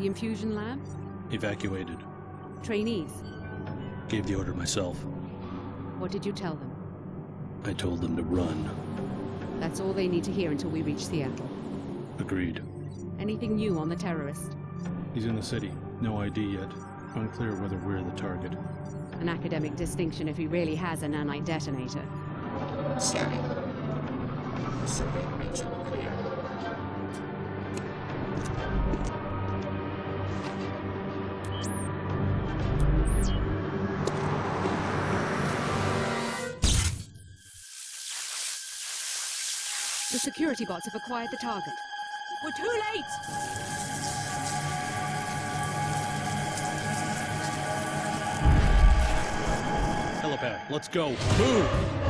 The infusion lab? Evacuated. Trainees? Gave the order myself. What did you tell them? I told them to run. That's all they need to hear until we reach Seattle. Agreed. Anything new on the terrorist? He's in the city. No ID yet. Unclear whether we're the target. An academic distinction if he really has a nanite detonator. Scanning. Pacific region clear. The security bots have acquired the target. We're too late! Helipad, let's go. Move!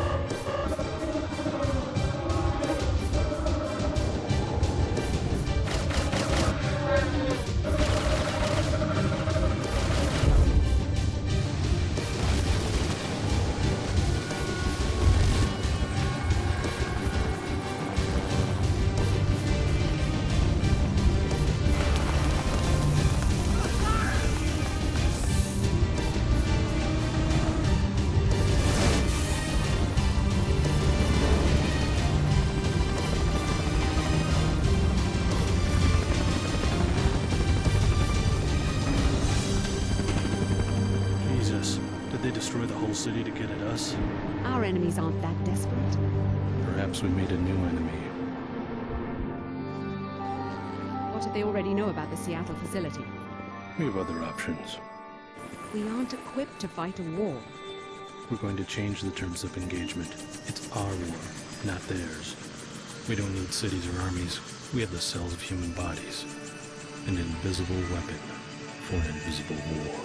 Did they destroy the whole city to get at us? Our enemies aren't that desperate. Perhaps we made a new enemy. What do they already know about the Seattle facility? We have other options. We aren't equipped to fight a war. We're going to change the terms of engagement. It's our war, not theirs. We don't need cities or armies. We have the cells of human bodies. An invisible weapon for an invisible war.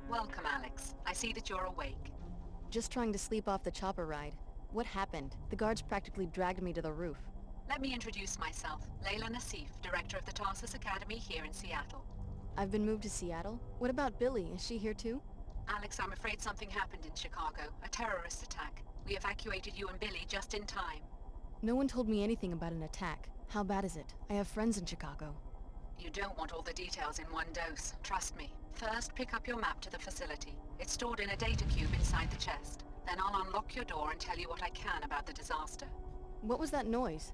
Welcome, Alex. I see that you're awake. Just trying to sleep off the chopper ride. What happened? The guards practically dragged me to the roof. Let me introduce myself. Layla Nassif, director of the Tarsus Academy here in Seattle. I've been moved to Seattle? What about Billy? Is she here too? Alex, I'm afraid something happened in Chicago. A terrorist attack. We evacuated you and Billy just in time. No one told me anything about an attack. How bad is it? I have friends in Chicago. You don't want all the details in one dose. Trust me. First, pick up your map to the facility. It's stored in a data cube inside the chest. Then I'll unlock your door and tell you what I can about the disaster. What was that noise?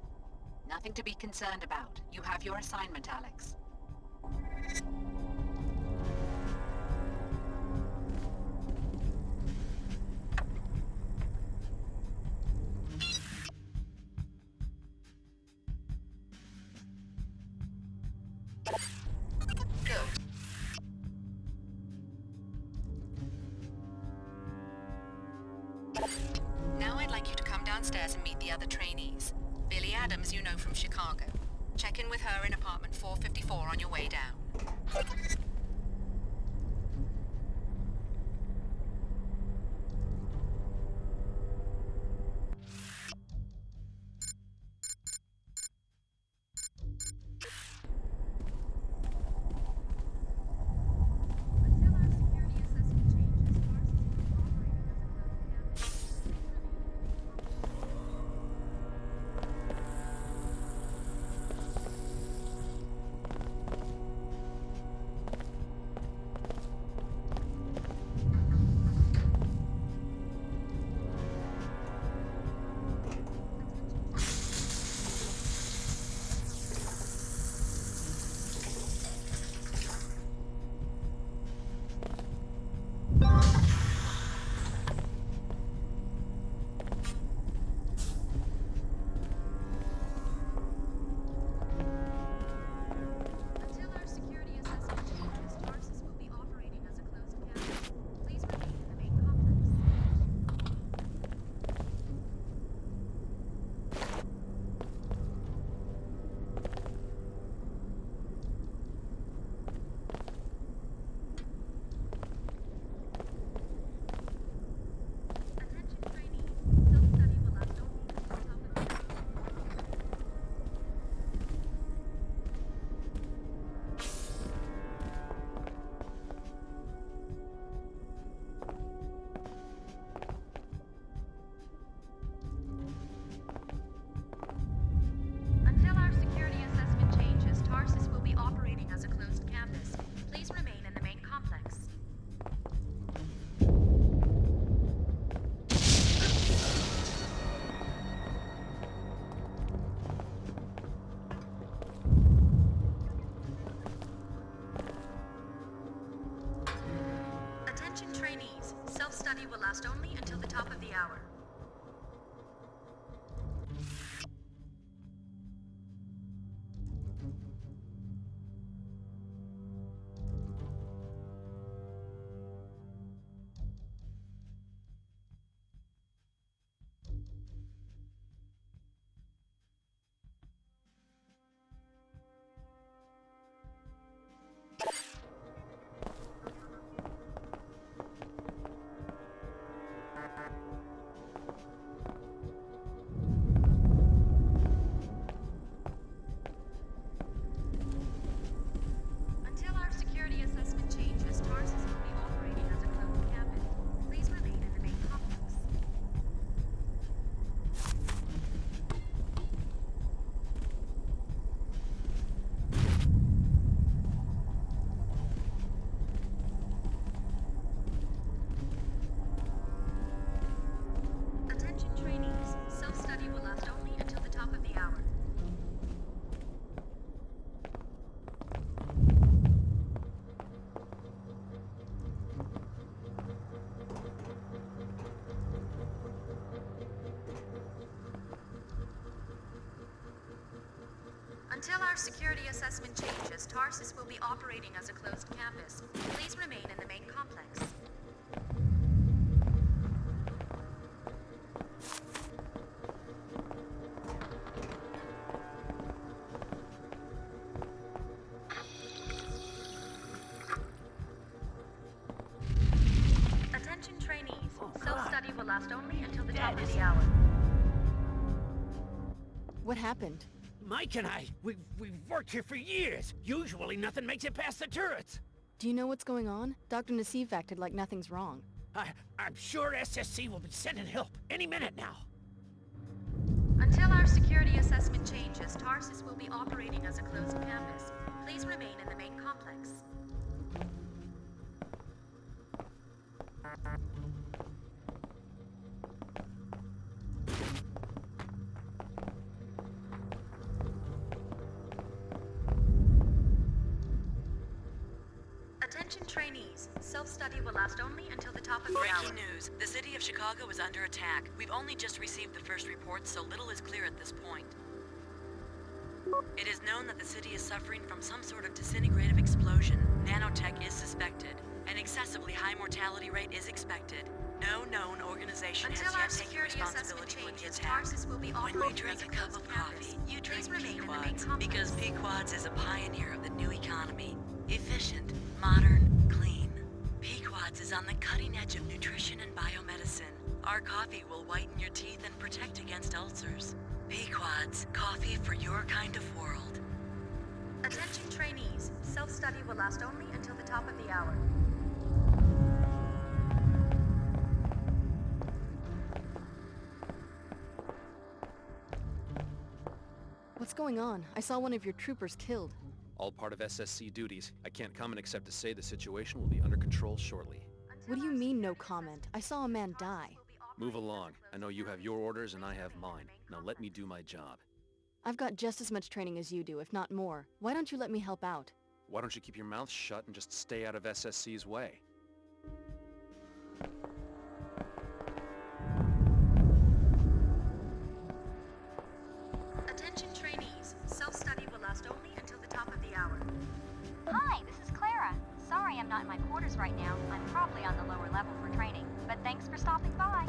Nothing to be concerned about. You have your assignment, Alex. Now I'd like you to come downstairs and meet the other trainees. Billy Adams you know from Chicago. Check in with her in apartment 454 on your way down. will last only until the top of the hour. Until our security assessment changes, Tarsus will be operating as a closed campus. Please remain in the main complex. Attention trainees. Self-study will last only until the top of the hour. Until our security assessment changes, Tarsus will be operating as a closed campus. Please remain in the main complex. Attention trainees. Self-study will last only until the top of the hour. What happened? Mike and I, we've worked here for years. Usually nothing makes it past the turrets. Do you know what's going on? Dr. Nassif acted like nothing's wrong. I'm sure SSC will be sending help any minute now. Until our security assessment changes, Tarsus will be operating as a closed campus. Please remain in the main complex. Attention trainees. Self-study will last only until the top of the hour. Breaking news. The city of Chicago is under attack. We've only just received the first reports, so little is clear at this point. It is known that the city is suffering from some sort of disintegrative explosion. Nanotech is suspected. An excessively high mortality rate is expected. No known organization has yet taken responsibility for the attack. When you drink a cup of coffee, you drink Pequod's, because Pequod's is a pioneer of the new economy. Efficient, modern, clean. Pequod's is on the cutting edge of nutrition and biomedicine. Our coffee will whiten your teeth and protect against ulcers. Pequod's, coffee for your kind of world. Attention trainees. Self-study will last only until the top of the hour. What's going on? I saw one of your troopers killed. All part of SSC duties. I can't comment except to say the situation will be under control shortly. What do you mean, no comment? I saw a man die. Move along. I know you have your orders and I have mine. Now let me do my job. I've got just as much training as you do, if not more. Why don't you let me help out? Why don't you keep your mouth shut and just stay out of SSC's way? Attention trainees. Self-study will last only until the top of the hour. Hi, this is Clara. Sorry I'm not in my quarters right now. I'm probably on the lower level for training. But thanks for stopping by.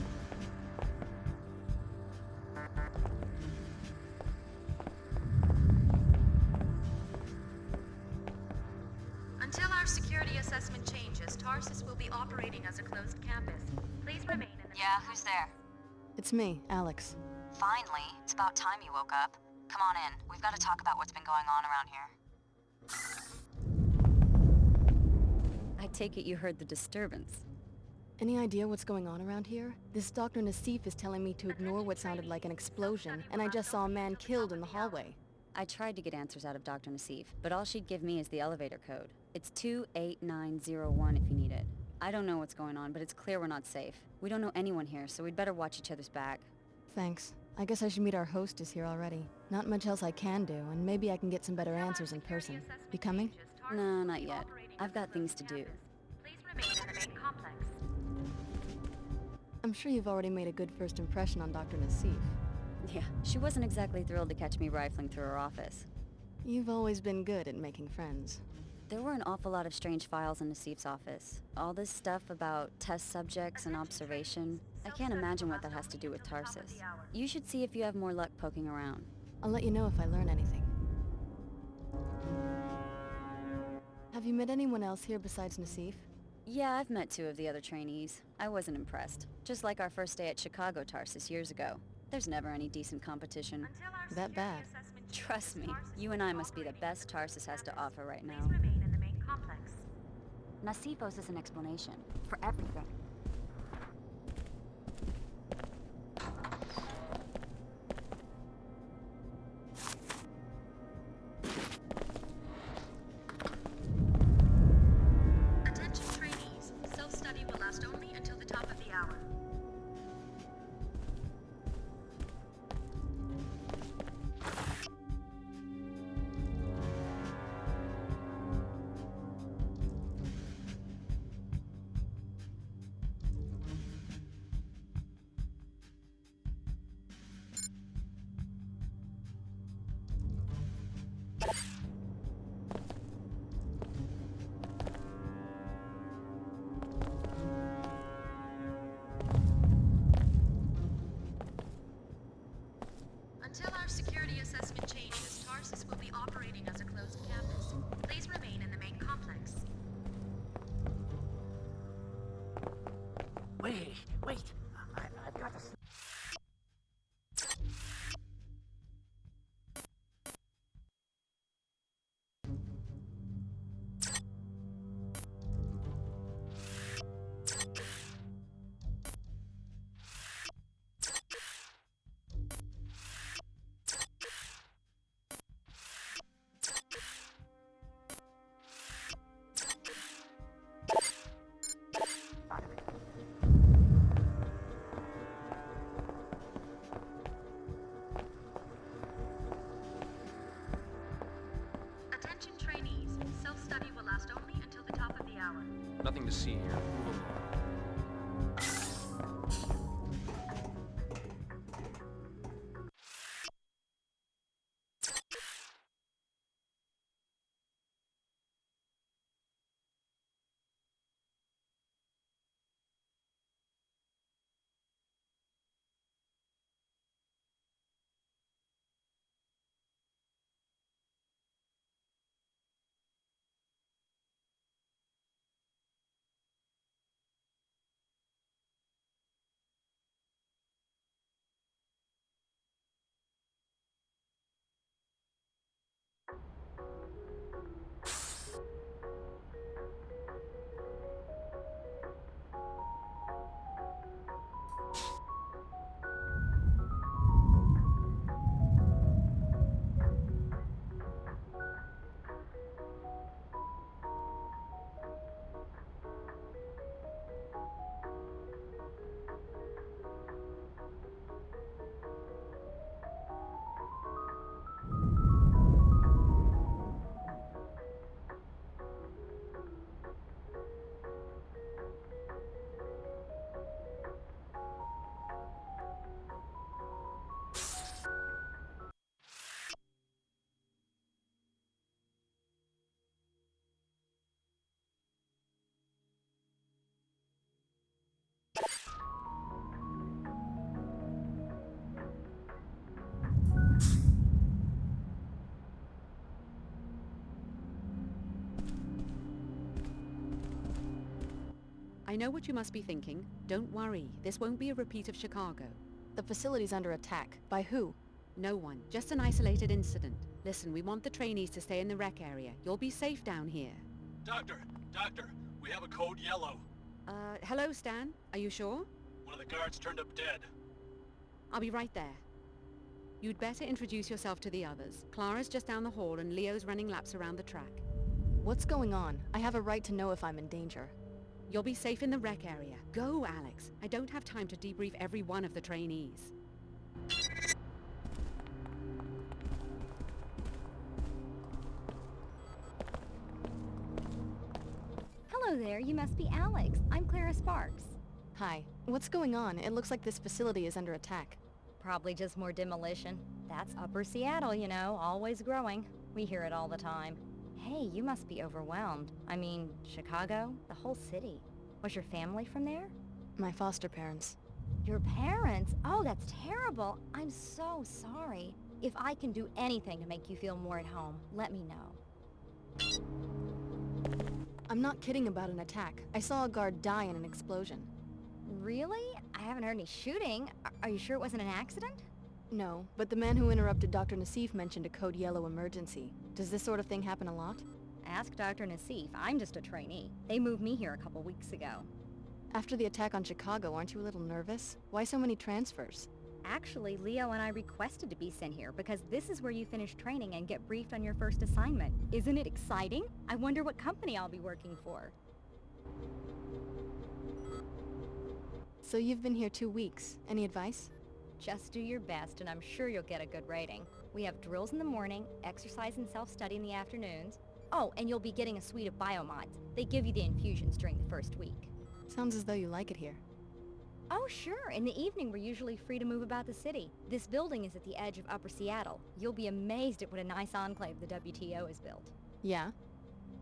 Until our security assessment changes, Tarsus will be operating as a closed campus. Please remain in the... Yeah, who's there? It's me, Alex. Finally. It's about time you woke up. Come on in. We've got to talk about what's been going on around here. I take it you heard the disturbance. Any idea what's going on around here? This Dr. Nassif is telling me to ignore what sounded like an explosion, and I just saw a man killed in the hallway. I tried to get answers out of Dr. Nassif, but all she'd give me is the elevator code. It's 28901 if you need it. I don't know what's going on, but it's clear we're not safe. We don't know anyone here, so we'd better watch each other's back. Thanks. I guess I should meet our hostess here already. Not much else I can do, and maybe I can get some better answers in person. You coming? No, not yet. I've got things to do. Please remain in the main complex. sure you've already made a good first impression on Dr. Nassif. Yeah, she wasn't exactly thrilled to catch me rifling through her office. You've always been good at making friends. There were an awful lot of strange files in Nassif's office. All this stuff about test subjects and observation. I can't imagine what that has to do with Tarsus. You should see if you have more luck poking around. I'll let you know if I learn anything. Have you met anyone else here besides Nassif? Yeah, I've met 2 of the other trainees. I wasn't impressed. Just like our first day at Chicago Tarsus years ago. There's never any decent competition. That bad? Trust me, you and I must be the best Tarsus has to offer right now. Nassif owes us an explanation. For everything. Attention trainees. Self-study will last only until the top of the hour. Until our security assessment changes, Tarsus will be operating as a closed campus. Please remain in the main complex. Wait. I've got to... Attention trainees. Self-study will last only until the top of the hour. Nothing to see here. Move along. I know what you must be thinking. Don't worry, this won't be a repeat of Chicago. The facility's under attack. By who? No one, just an isolated incident. Listen, we want the trainees to stay in the rec area. You'll be safe down here. Doctor, we have a code yellow. Hello, Stan. Are you sure? One of the guards turned up dead. I'll be right there. You'd better introduce yourself to the others. Clara's just down the hall and Leo's running laps around the track. What's going on? I have a right to know if I'm in danger. You'll be safe in the rec area. Go, Alex. I don't have time to debrief every one of the trainees. Hello there, you must be Alex. I'm Clara Sparks. Hi. What's going on? It looks like this facility is under attack. Probably just more demolition. That's Upper Seattle, you know, always growing. We hear it all the time. Hey, you must be overwhelmed. I mean, Chicago? The whole city. Was your family from there? My foster parents. Your parents? Oh, that's terrible. I'm so sorry. If I can do anything to make you feel more at home, let me know. I'm not kidding about an attack. I saw a guard die in an explosion. Really? I haven't heard any shooting. Are you sure it wasn't an accident? No, but the man who interrupted Dr. Nassif mentioned a code yellow emergency. Does this sort of thing happen a lot? Ask Dr. Nassif. I'm just a trainee. They moved me here a couple weeks ago. After the attack on Chicago, aren't you a little nervous? Why so many transfers? Actually, Leo and I requested to be sent here because this is where you finish training and get briefed on your first assignment. Isn't it exciting? I wonder what company I'll be working for. So you've been here 2 weeks. Any advice? Just do your best and I'm sure you'll get a good rating. We have drills in the morning, exercise and self-study in the afternoons. Oh, and you'll be getting a suite of biomods. They give you the infusions during the first week. Sounds as though you like it here. Oh, sure. In the evening, we're usually free to move about the city. This building is at the edge of Upper Seattle. You'll be amazed at what a nice enclave the WTO has built. Yeah?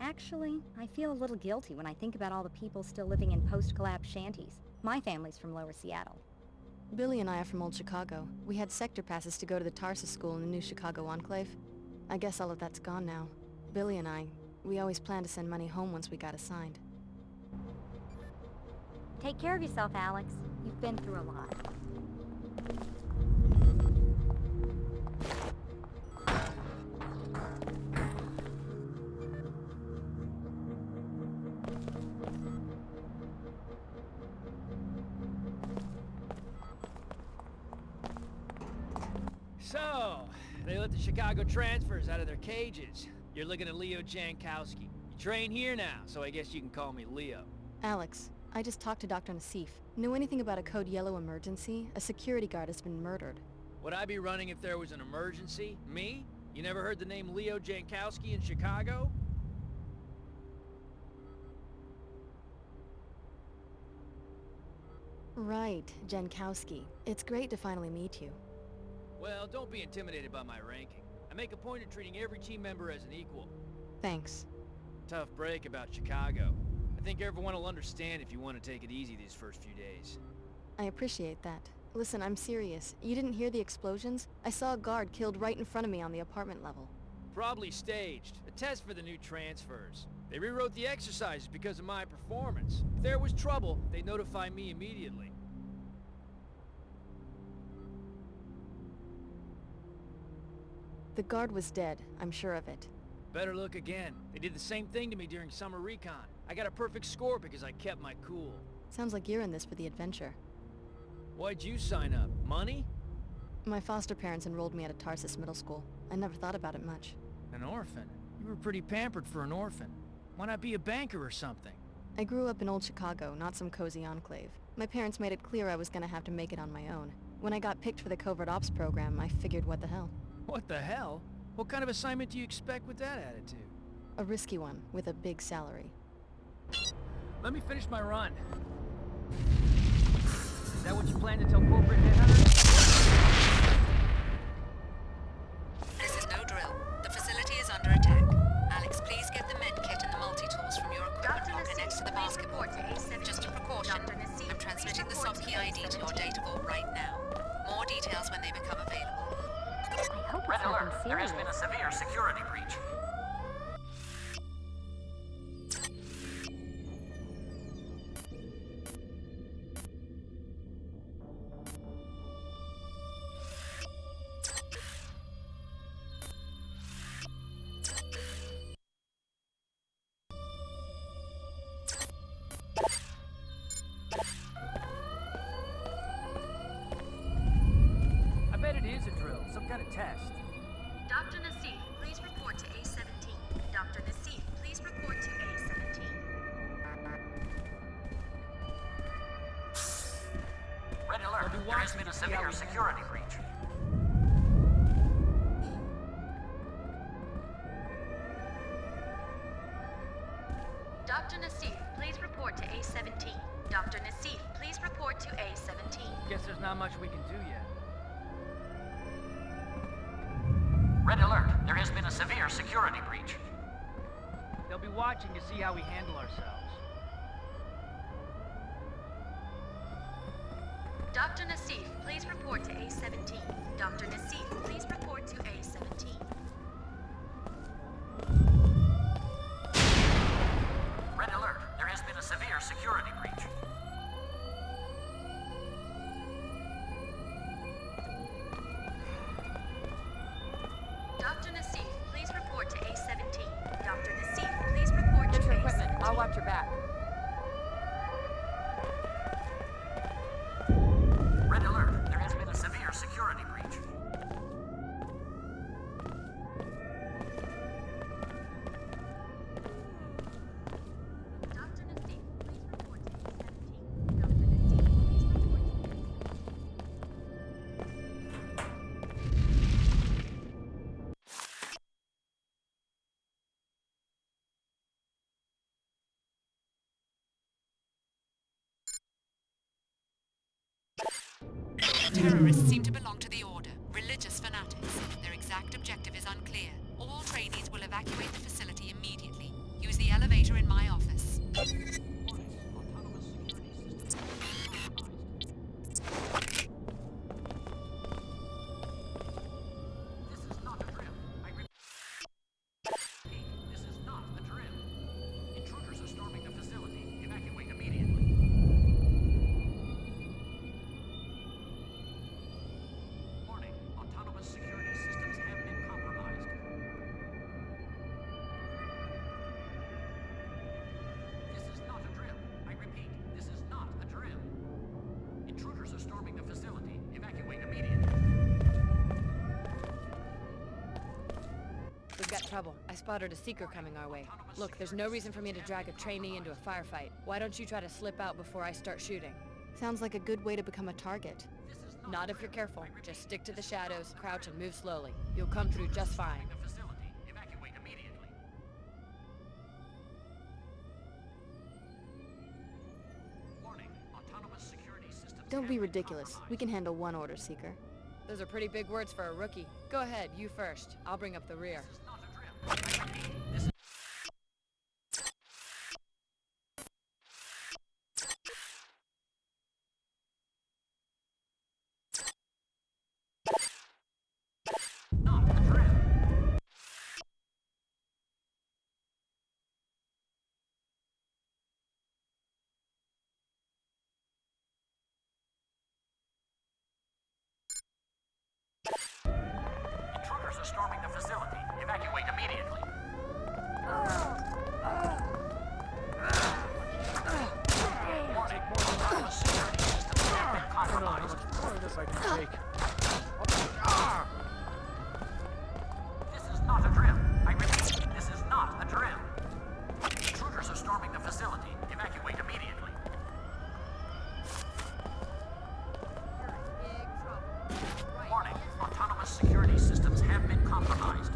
Actually, I feel a little guilty when I think about all the people still living in post-collapse shanties. My family's from Lower Seattle. Billy and I are from Old Chicago. We had sector passes to go to the Tarsus school in the new Chicago enclave. I guess all of that's gone now. Billy and I, we always planned to send money home once we got assigned. Take care of yourself, Alex. You've been through a lot. So, they let the Chicago transfers out of their cages. You're looking at Leo Jankowski. You train here now, so I guess you can call me Leo. Alex, I just talked to Dr. Nassif. Know anything about a code yellow emergency? A security guard has been murdered. Would I be running if there was an emergency? Me? You never heard the name Leo Jankowski in Chicago? Right, Jankowski. It's great to finally meet you. Well, don't be intimidated by my ranking. I make a point of treating every team member as an equal. Thanks. Tough break about Chicago. I think everyone will understand if you want to take it easy these first few days. I appreciate that. Listen, I'm serious. You didn't hear the explosions? I saw a guard killed right in front of me on the apartment level. Probably staged. A test for the new transfers. They rewrote the exercises because of my performance. If there was trouble, they'd notify me immediately. The guard was dead, I'm sure of it. Better look again. They did the same thing to me during summer recon. I got a perfect score because I kept my cool. Sounds like you're in this for the adventure. Why'd you sign up? Money? My foster parents enrolled me at a Tarsus middle school. I never thought about it much. An orphan? You were pretty pampered for an orphan. Why not be a banker or something? I grew up in Old Chicago, not some cozy enclave. My parents made it clear I was gonna have to make it on my own. When I got picked for the Covert Ops program, I figured what the hell. What the hell? What kind of assignment do you expect with that attitude? A risky one, with a big salary. Let me finish my run. Is that what you plan to tell corporate headhunters? This is no drill. The facility is under attack. Alex, please get the med kit and the multi-tools from your equipment locker next to the basketball court. Just a precaution. I'm transmitting the sub-key ID to your data vault right now. More details when they become available. I hope Red it's nothing alert. There has serious. been a severe security breach. I bet it is a drill, some kind of test. Dr. Nassif, please report to A-17. Dr. Nassif, please report to A-17. Red alert. There has been a severe security breach. Dr. Nassif, please report to A-17. Dr. Nassif, please report to A-17. Guess there's not much we can do yet. Red alert. There has been a severe security breach. They'll be watching to see how we handle ourselves. Dr. Nassif, please report to A-17. Dr. Nassif, please report to A-17. Red alert. There has been a severe security breach. Dr. Nassif, please report to A-17. Dr. Nassif, please report to A-17. Equipment. I'll watch your back. Red alert. There has been a severe security breach. Dr. Nassif, please report to A-17. Dr. Nassif, please report to Terrorists seem to belong to the Order, religious fanatics. Their exact objective is unclear. All trainees will evacuate the facility immediately. Use the elevator in my office. This is not a drill. I repeat. This is not a drill. Intruders are storming the facility. Evacuate immediately. Warning. Autonomous security systems have been compromised. This is not a drill. I repeat, this is not a drill. Intruders are storming the facility. Evacuate immediately. We've got trouble. I spotted a seeker coming our way. Look, there's no reason for me to drag a trainee into a firefight. Why don't you try to slip out before I start shooting? Sounds like a good way to become a target. Not if you're careful. Just stick to the shadows, crouch, and move slowly. You'll come through just fine. The facility. Evacuate immediately. Warning. Autonomous security systems. Don't have be been ridiculous. We compromised. can handle one order, Seeker. Those are pretty big words for a rookie. Go ahead, you first. I'll bring up the rear. This is not a drill. I repeat, this is not a drill. Intruders are storming the facility. Evacuate immediately. Warning. Autonomous security systems have been compromised. More of this I can take. This is not a drill. I repeat, this is not a drill. Intruders are storming the facility. Evacuate immediately. Warning. Autonomous security systems have been compromised.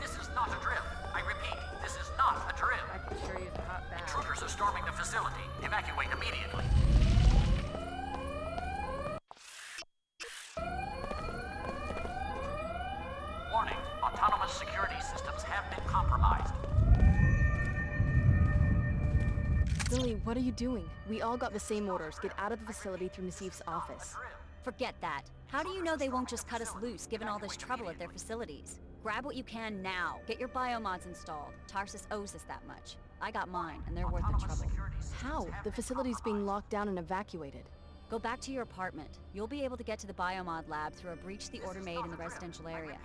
This is not a drill. I repeat, this is not a drill. I can sure use a hot bath. Intruders are storming the facility. Evacuate immediately. Warning. Autonomous security systems have been compromised. Billy, what are you doing? We all got the same orders. Get out of the facility through Nassif's office. Forget that. How do you know they won't just cut us loose, given all this trouble at their facilities? Grab what you can now. Get your biomods installed. Tarsus owes us that much. I got mine, and they're worth the trouble. How? The facility's being locked down and evacuated. Go back to your apartment. You'll be able to get to the biomod lab through a breach the Order made in the residential area.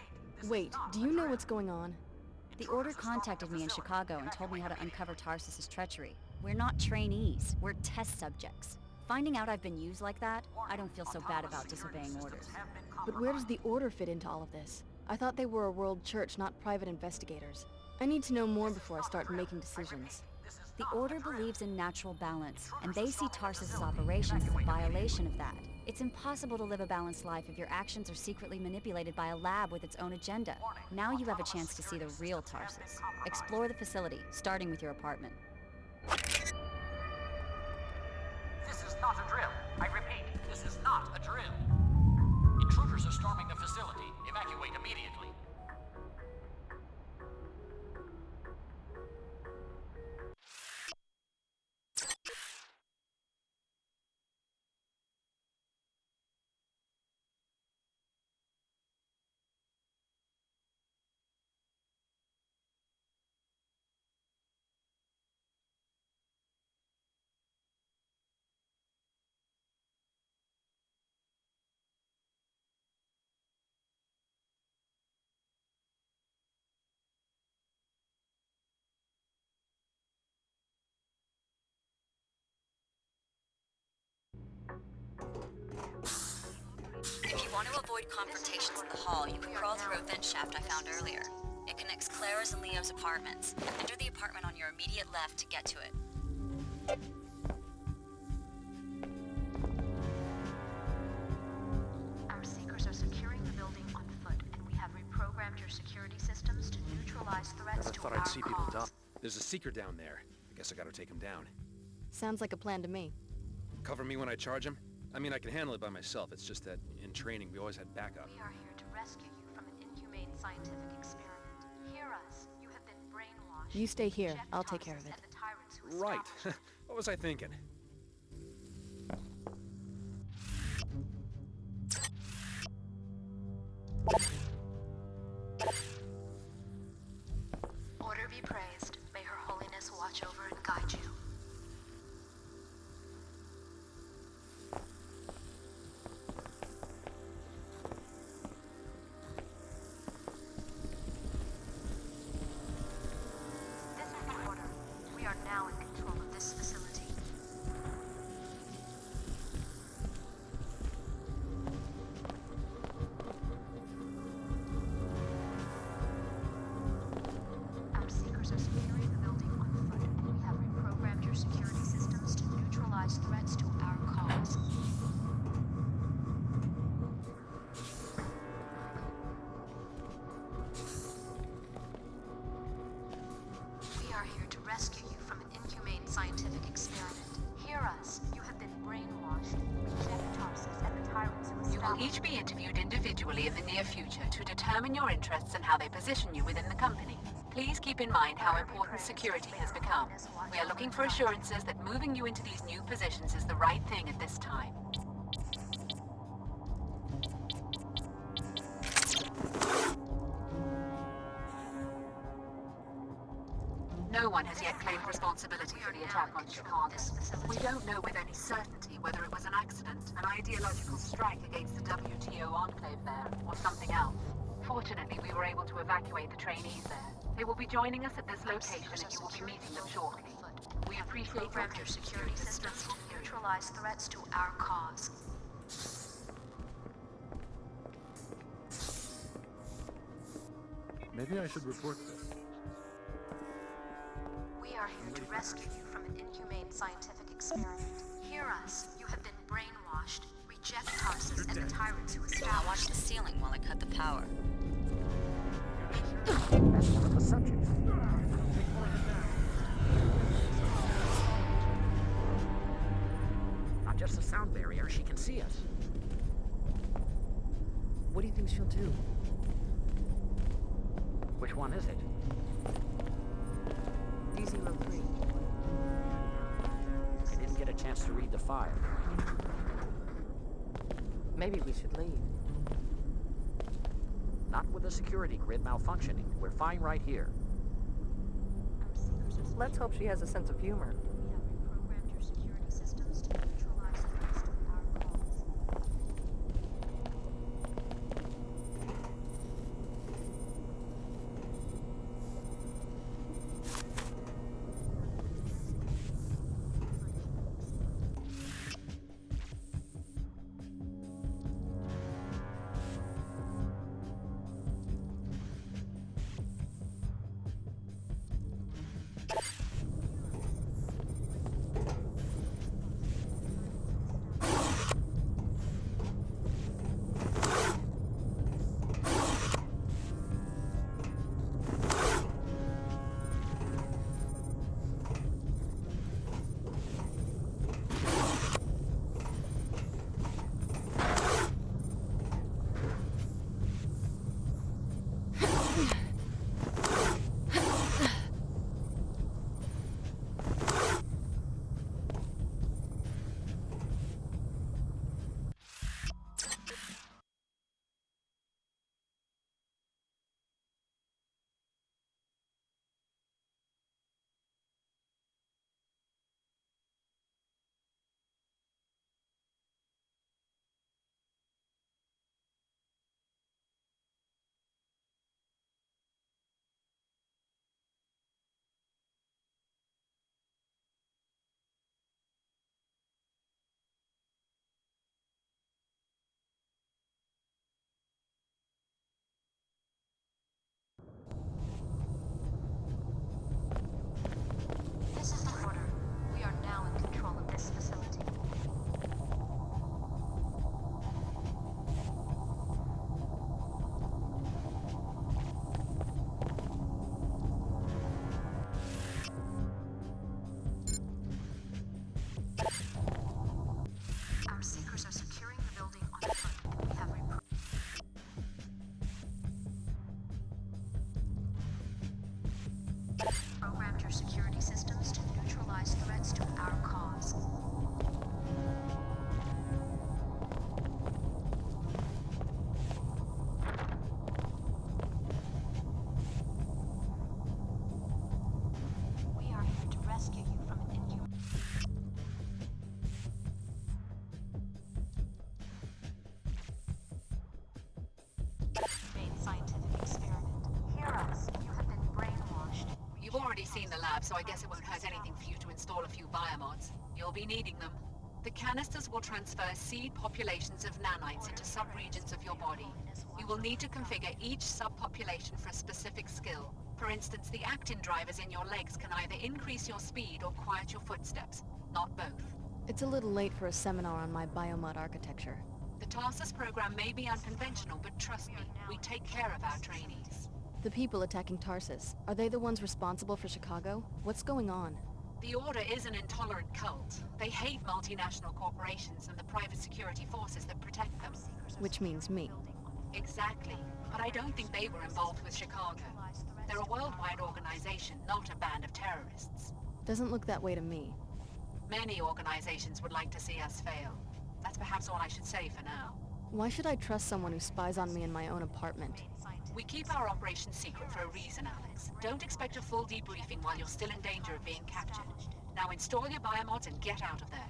Wait, do you know what's going on? The Order contacted me in Chicago and told me how to uncover Tarsus's treachery. We're not trainees. We're test subjects. Finding out I've been used like that, I don't feel so bad about disobeying orders. But where does the Order fit into all of this? I thought they were a world church, not private investigators. I need to know more before I start making decisions. The Order believes in natural balance, and they see Tarsus's operations as a violation of that. It's impossible to live a balanced life if your actions are secretly manipulated by a lab with its own agenda. Now you have a chance to see the real Tarsus. Explore the facility, starting with your apartment. This is not a drill. I repeat, this is not a drill. Intruders are storming the facility. Evacuate immediately. If you want to avoid confrontations in the hall, you can crawl through a vent shaft I found earlier. It connects Clara's and Leo's apartments. Enter the apartment on your immediate left to get to it. Our seekers are securing the building on foot, and we have reprogrammed your security systems to neutralize threats to Thought our I'd see people die. cause. There's a seeker down there. I guess I gotta take him down. Sounds like a plan to me. Cover me when I charge him? I mean, I can handle it by myself. It's just that in training, we always had backup. We are here to rescue you from an inhumane scientific experiment. Hear us. You have been brainwashed. You stay here. Reject I'll take care of Tarsus it. and the tyrants who Right. established What was I thinking? Order be praised. May Her Holiness watch over and guide you. This is the order. We are now in control of this facility. Our seekers are securing the building on foot. We have reprogrammed your security systems to neutralize threats to our cause. We are here to rescue you from an inhumane scientific experiment. Hear us. You have been brainwashed. Reject Tarsus and the tyrants who You will established. each be interviewed individually in the near future to determine your interests and how they position you within the company. Please keep in mind how important security has become. We are looking for assurances that moving you into these new positions is the right thing at this time. No one has yet claimed responsibility for the attack on Chicago. We don't know with any certainty whether it was an accident, an ideological strike against the WTO enclave there, or something else. Fortunately, we were able to evacuate the trainees there. They will be joining us at this location and you will be meeting them shortly. We appreciate your Programmed your security systems to neutralize threats to our cause. Maybe I should report this. We are here to rescue you from an inhumane scientific experiment. Hear us. You have been brainwashed. Reject Tarsus and the tyrants who Now established. watch the ceiling while I cut the power. That's one of the subjects. Not just a sound barrier, she can see us. What do you think she'll do? Which one is it? D03. I didn't get a chance to read the file. Maybe we should leave. Not with the security grid malfunctioning. We're fine right here. Let's hope she has a sense of humor. We have reprogrammed your security systems to neutralize threats to our cause. Programmed your security systems to neutralize threats to our cause. We are here to rescue you from an inhuman scientific experiment. Hear us. You have been brainwashed. You've already seen the lab, so I guess it won't hurt anything for you to install a few biomods. You'll be needing them. The canisters will transfer seed populations of nanites into subregions of your body. You will need to configure each subpopulation for a specific skill. For instance, the actin drivers in your legs can either increase your speed or quiet your footsteps. Not both. It's a little late for a seminar on my biomod architecture. The Tarsus program may be unconventional, but trust me, we take care of our trainees. The people attacking Tarsus, are they the ones responsible for Chicago? What's going on? The Order is an intolerant cult. They hate multinational corporations and the private security forces that protect them. Which means me. Exactly. But I don't think they were involved with Chicago. They're a worldwide organization, not a band of terrorists. Doesn't look that way to me. Many organizations would like to see us fail. That's perhaps all I should say for now. Why should I trust someone who spies on me in my own apartment? We keep our operation secret for a reason, Alex. Don't expect a full debriefing while you're still in danger of being captured. Now install your biomods and get out of there.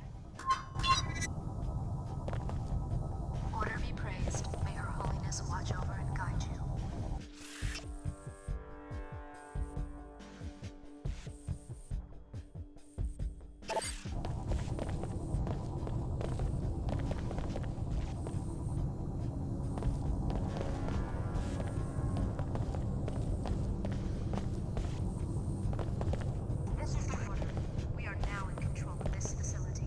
Order be praised. May Her Holiness watch over and guide you. This is the order. We are now in control of this facility.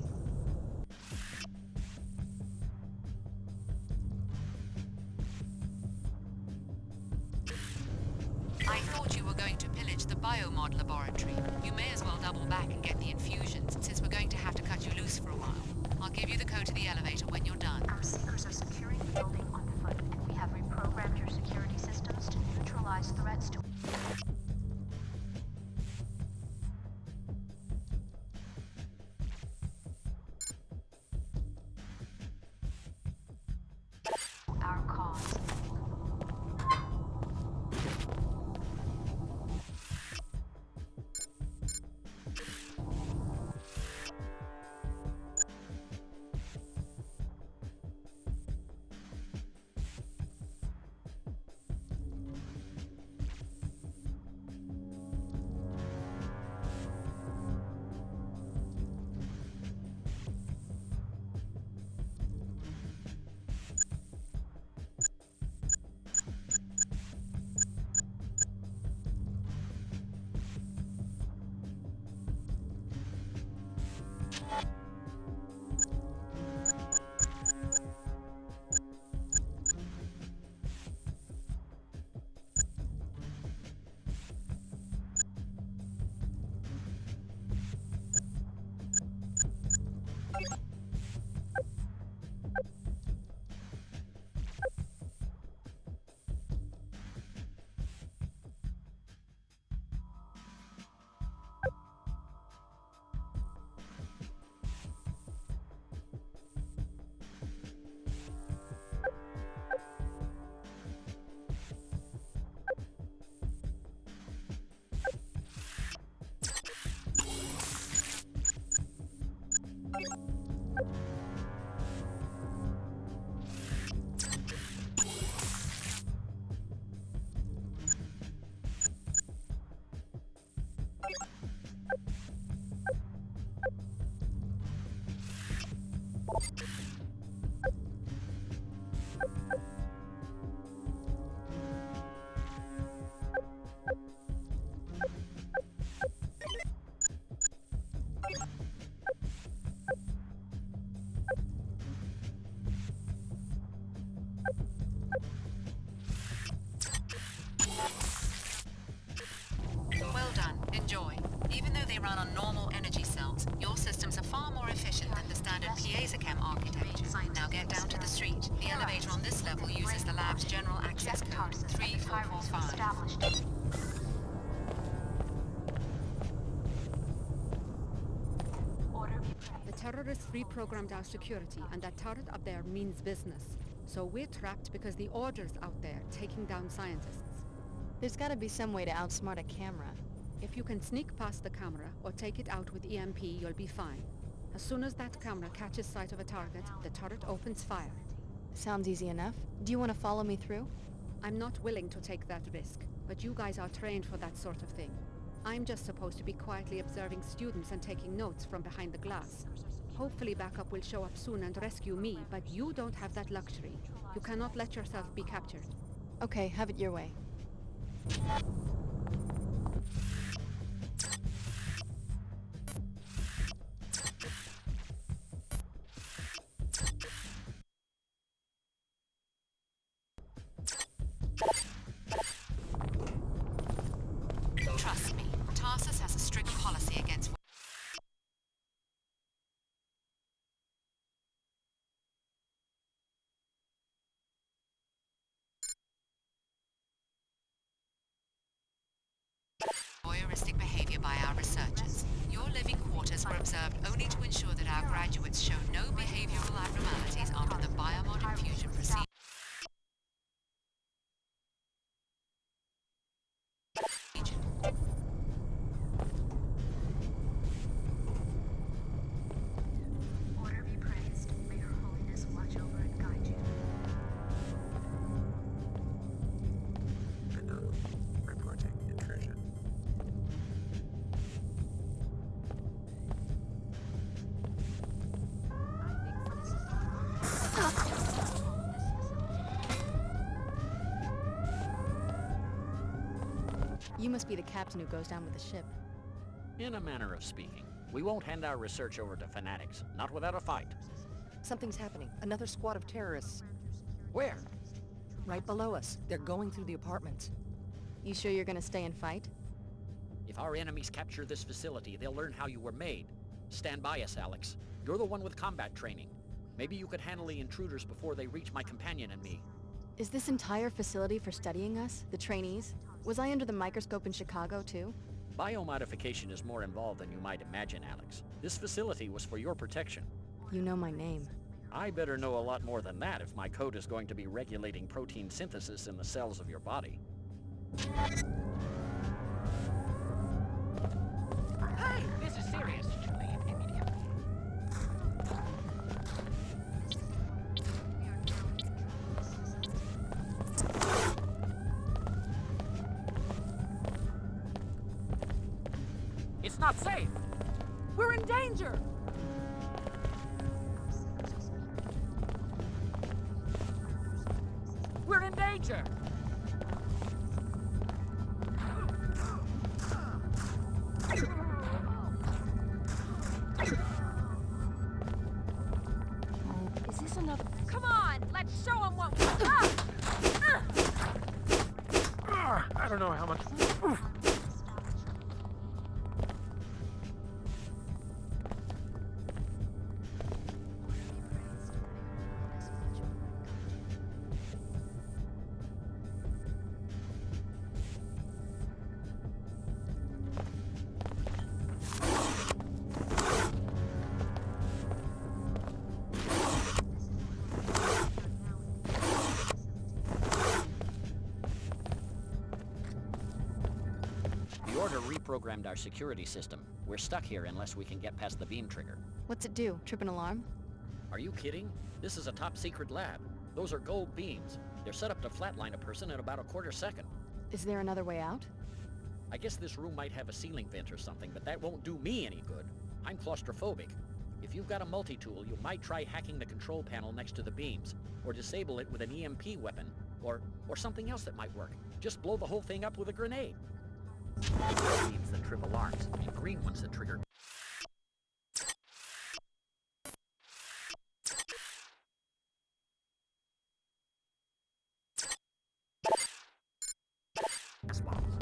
I thought you were going to pillage the biomod laboratory. You may as well double back and get the infusions, since we're going to have to cut you loose for a while. I'll give you the code to the elevator when you're done. Our seekers are securing the building on foot, and we have reprogrammed your security systems to neutralize threats to our cause. Well done. Enjoy. Even though they run on normal energy cells, your systems are far more efficient than the standard piezo-chem architecture. Now get down to the street. The elevator on this level uses the lab's general access code, 3445. terrorists reprogrammed our security, and that turret up there means business. So we're trapped because the Order's out there, taking down scientists. There's gotta be some way to outsmart a camera. If you can sneak past the camera, or take it out with EMP, you'll be fine. As soon as that camera catches sight of a target, the turret opens fire. Sounds easy enough. Do you want to follow me through? I'm not willing to take that risk, but you guys are trained for that sort of thing. I'm just supposed to be quietly observing students and taking notes from behind the glass. Hopefully backup will show up soon and rescue me, but you don't have that luxury. You cannot let yourself be captured. Okay, have it your way. Trust me, Tarsus has a strict policy against voyeuristic behavior by our researchers. Your living quarters were observed only to ensure that our graduates show no behavioral abnormalities after the biomod infusion procedure. Order be praised. May Her Holiness watch over and guide you. Unknown. Reporting intrusion. You must be the captain who goes down with the ship. In a manner of speaking. We won't hand our research over to fanatics, not without a fight. Something's happening. Another squad of terrorists. Where? Right below us. They're going through the apartments. You sure you're gonna stay and fight? If our enemies capture this facility, they'll learn how you were made. Stand by us, Alex. You're the one with combat training. Maybe you could handle the intruders before they reach my companion and me. Is this entire facility for studying us, the trainees? Was I under the microscope in Chicago, too? Biomodification is more involved than you might imagine, Alex. This facility was for your protection. You know my name. I better know a lot more than that if my code is going to be regulating protein synthesis in the cells of your body. Hey, this is serious. It's not safe! We're in danger! We're in danger! Is this enough? Come on, let's show them what I don't know how much... The Order reprogrammed our security system. We're stuck here unless we can get past the beam trigger. What's it do? Trip an alarm? Are you kidding? This is a top-secret lab. Those are gold beams. They're set up to flatline a person in about a quarter second. Is there another way out? I guess this room might have a ceiling vent or something, but that won't do me any good. I'm claustrophobic. If you've got a multi-tool, you might try hacking the control panel next to the beams, or disable it with an EMP weapon, or something else that might work. Just blow the whole thing up with a grenade. Red beams that trip alarms, and green ones that trigger... bombs.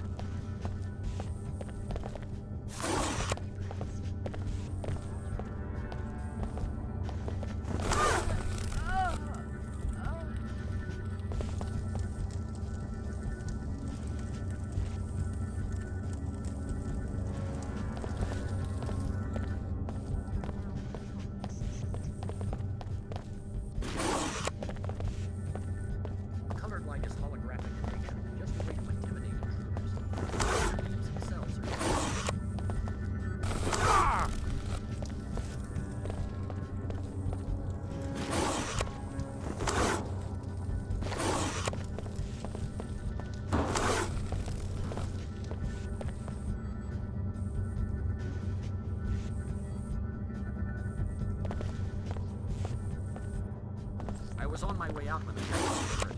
was on my way out when the shot occurred.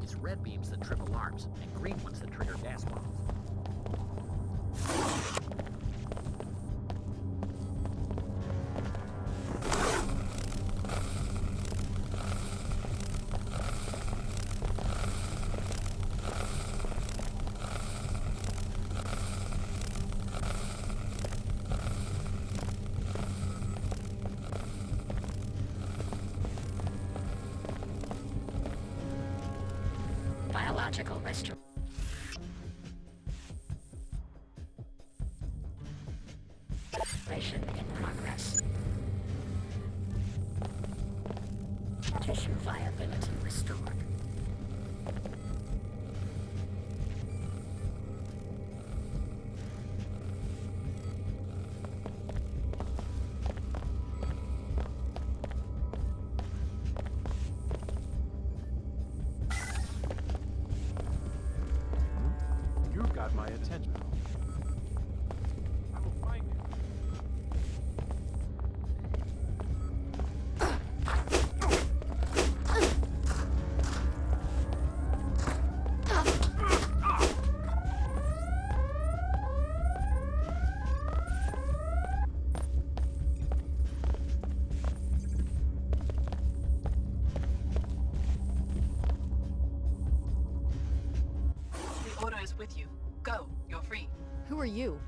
It's red beams that trip alarms, and green ones that trigger gas bombs. Biological restoration in progress. Tissue viability restored. You've got my attention. I will find you. The order is with you. Go. You're free. Who are you?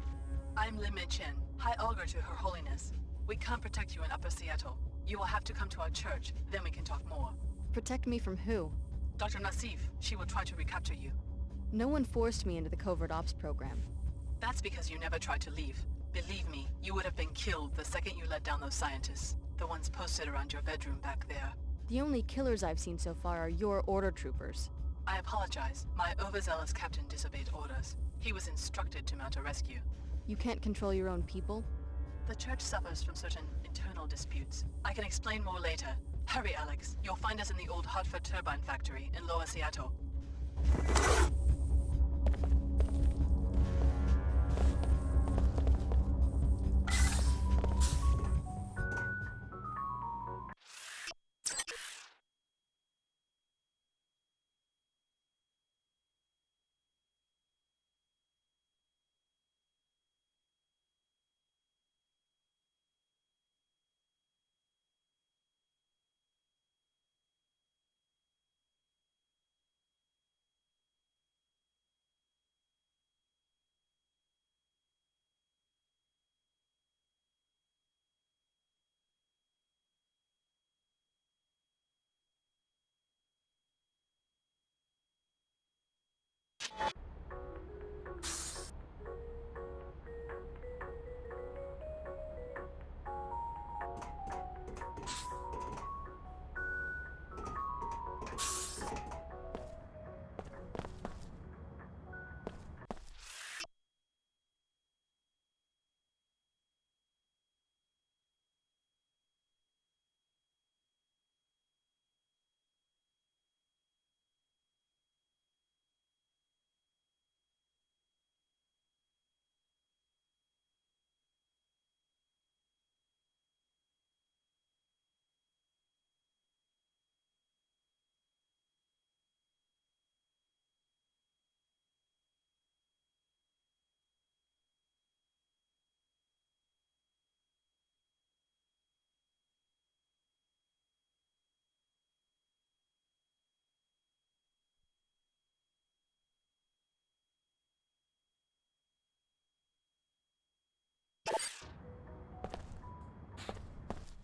I'm Lim Chen, High Augur to Her Holiness. We can't protect you in Upper Seattle. You will have to come to our church, then we can talk more. Protect me from who? Dr. Nassif, she will try to recapture you. No one forced me into the covert ops program. That's because you never tried to leave. Believe me, you would have been killed the second you let down those scientists. The ones posted around your bedroom back there. The only killers I've seen so far are your order troopers. I apologize. My overzealous captain disobeyed orders. He was instructed to mount a rescue. You can't control your own people? The church suffers from certain internal disputes. I can explain more later. Hurry, Alex. You'll find us in the old Hartford turbine factory in Lower Seattle.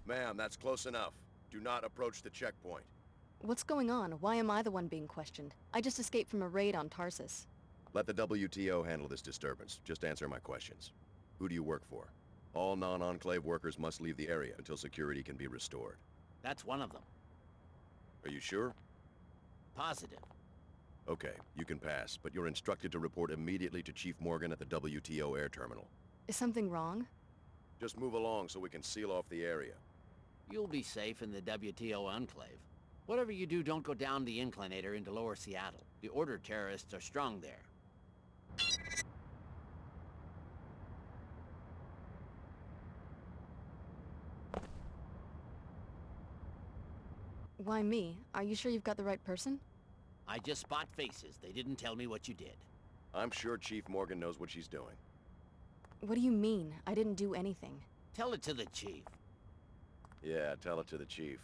Ma'am, that's close enough. Do not approach the checkpoint. What's going on? Why am I the one being questioned? I just escaped from a raid on Tarsus. Let the WTO handle this disturbance. Just answer my questions. Who do you work for? All non-Enclave workers must leave the area until security can be restored. That's one of them. Are you sure? Positive. Okay, you can pass, but you're instructed to report immediately to Chief Morgan at the WTO air terminal. Is something wrong? Just move along so we can seal off the area. You'll be safe in the WTO Enclave. Whatever you do, don't go down the inclinator into Lower Seattle. The Order terrorists are strong there. Why me? Are you sure you've got the right person? I just spot faces. They didn't tell me what you did. I'm sure Chief Morgan knows what she's doing. What do you mean? I didn't do anything. Tell it to the Chief. Yeah, tell it to the Chief.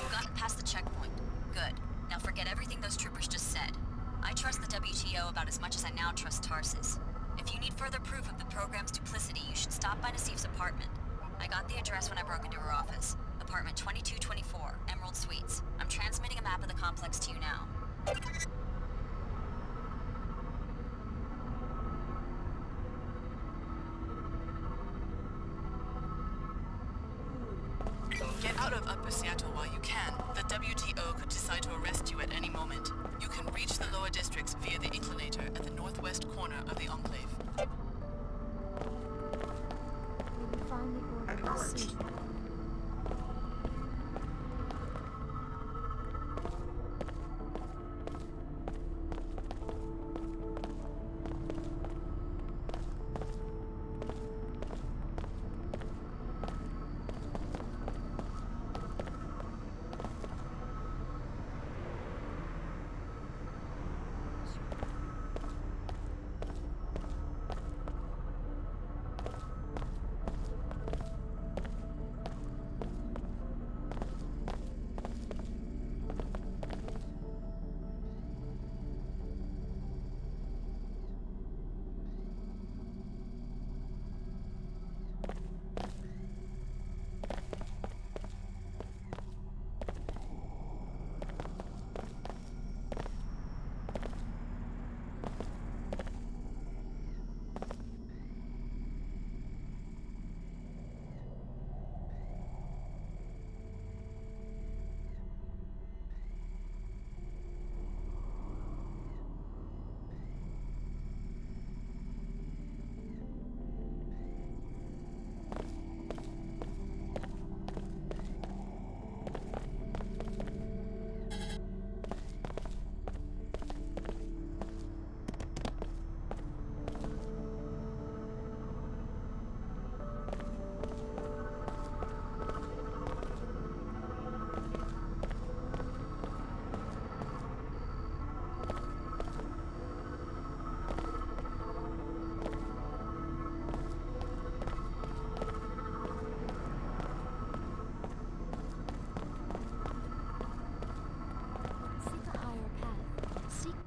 Gotten past the checkpoint. Good. Now forget everything those troopers just said. I trust the WTO about as much as I now trust Tarsus. If you need further proof of the program's duplicity, you should stop by Nassif's apartment. I got the address when I broke into her office. Apartment 2224, Emerald Suites. I'm transmitting a map of the complex to you now. Get out of Upper Seattle while you can. The WTO could decide to arrest you at any moment. You can reach the lower districts via the inclinator at the northwest corner of the Enclave. We will find the order soon.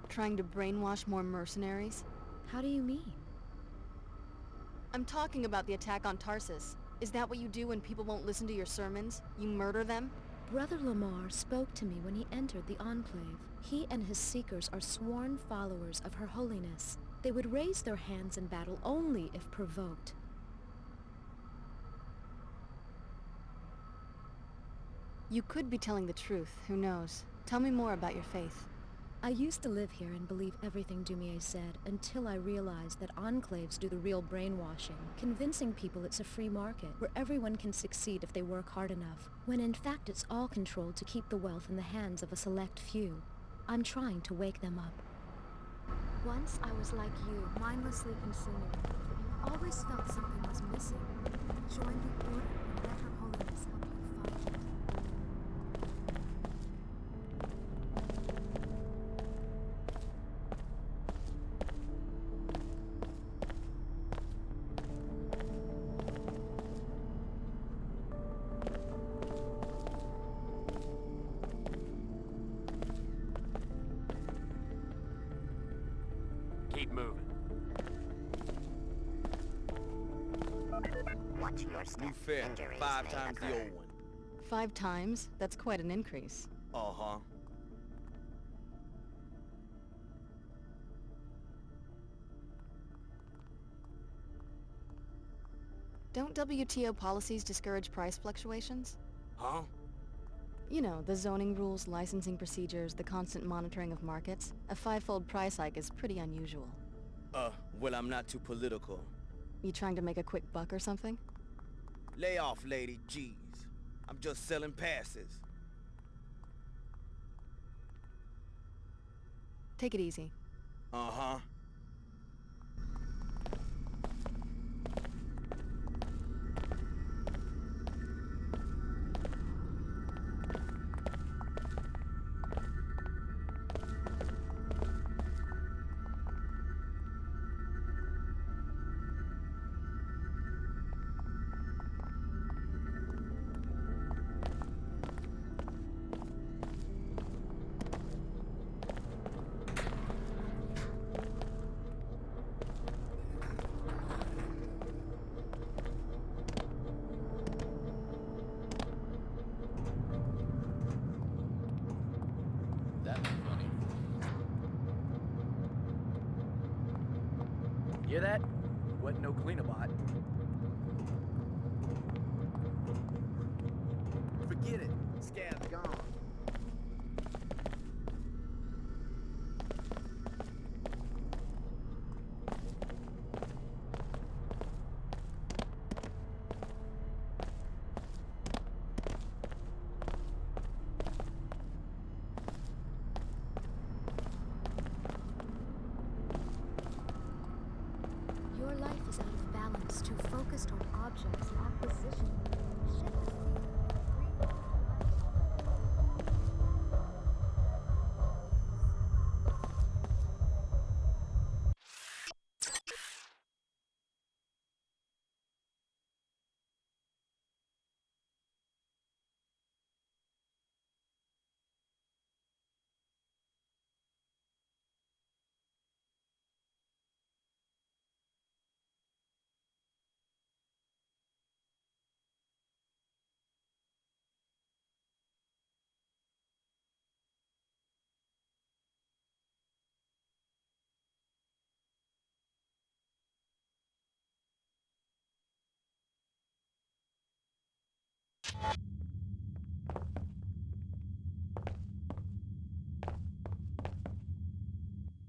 Trying to brainwash more mercenaries? How do you mean? I'm talking about the attack on Tarsus. Is that what you do when people won't listen to your sermons? You murder them? Brother Lamar spoke to me when he entered the Enclave. He and his seekers are sworn followers of Her Holiness. They would raise their hands in battle only if provoked. You could be telling the truth, who knows? Tell me more about your faith. I used to live here and believe everything Dumier said until I realized that enclaves do the real brainwashing, convincing people it's a free market where everyone can succeed if they work hard enough, when in fact it's all controlled to keep the wealth in the hands of a select few. I'm trying to wake them up. Once I was like you, mindlessly consuming, but you always felt something was missing. Join the Order and let Her Holiness help you find it. keep moving. Watch your step. New fare, Injuries 5 may times the occur. old one. 5 times? That's quite an increase. Uh-huh. Don't WTO policies discourage price fluctuations? Huh? You know, the zoning rules, licensing procedures, the constant monitoring of markets. A 5-fold price hike is pretty unusual. Well, I'm not too political. You trying to make a quick buck or something? Lay off, lady. Jeez. I'm just selling passes. Take it easy. Uh-huh. That was funny. Hear that? Wasn't no cleanabot. Forget it. Scab's gone. Your life is out of balance, too focused on objects, acquisition. Shed the fear.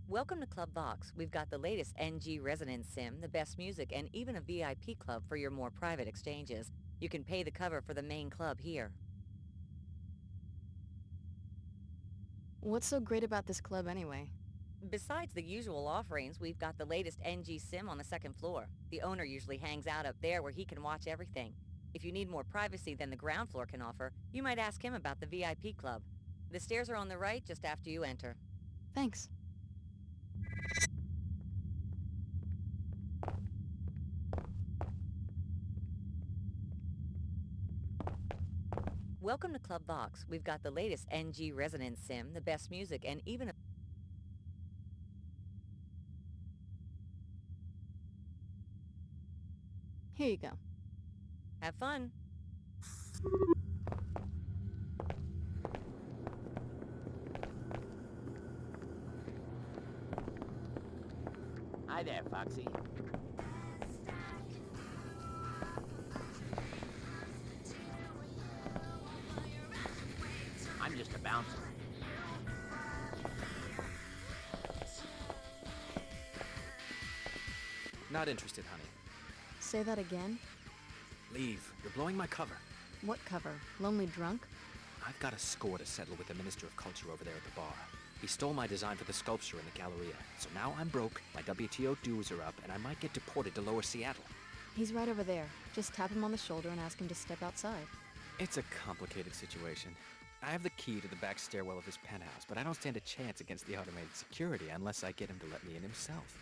Welcome to Club Vox. We've got the latest NG Resonance Sim, the best music, and even a VIP club for your more private exchanges. You can pay the cover for the main club here. What's so great about this club anyway? Besides the usual offerings, we've got the latest NG Sim on the 2nd floor. The owner usually hangs out up there where he can watch everything. If you need more privacy than the ground floor can offer, you might ask him about the VIP club. The stairs are on the right just after you enter. Thanks. Welcome to Club Vox. We've got the latest NG Resonance Sim, the best music, and even a... Here you go. Have fun. Hi there, Foxy. I'm just a bouncer. Not interested, honey. Say that again? Leave. You're blowing my cover. What cover? Lonely Drunk? I've got a score to settle with the Minister of Culture over there at the bar. He stole my design for the sculpture in the Galleria, so now I'm broke, my WTO dues are up, and I might get deported to Lower Seattle. He's right over there. Just tap him on the shoulder and ask him to step outside. It's a complicated situation. I have the key to the back stairwell of his penthouse, but I don't stand a chance against the automated security unless I get him to let me in himself.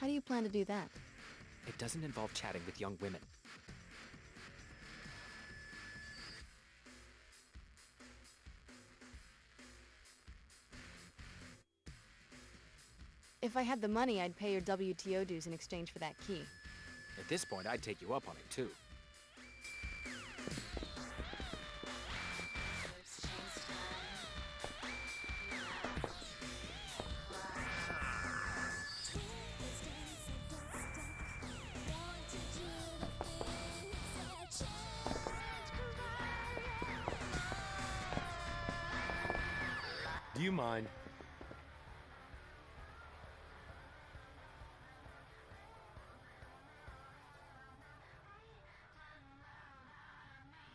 How do you plan to do that? It doesn't involve chatting with young women. If I had the money, I'd pay your WTO dues in exchange for that key. At this point, I'd take you up on it, too. Do you mind?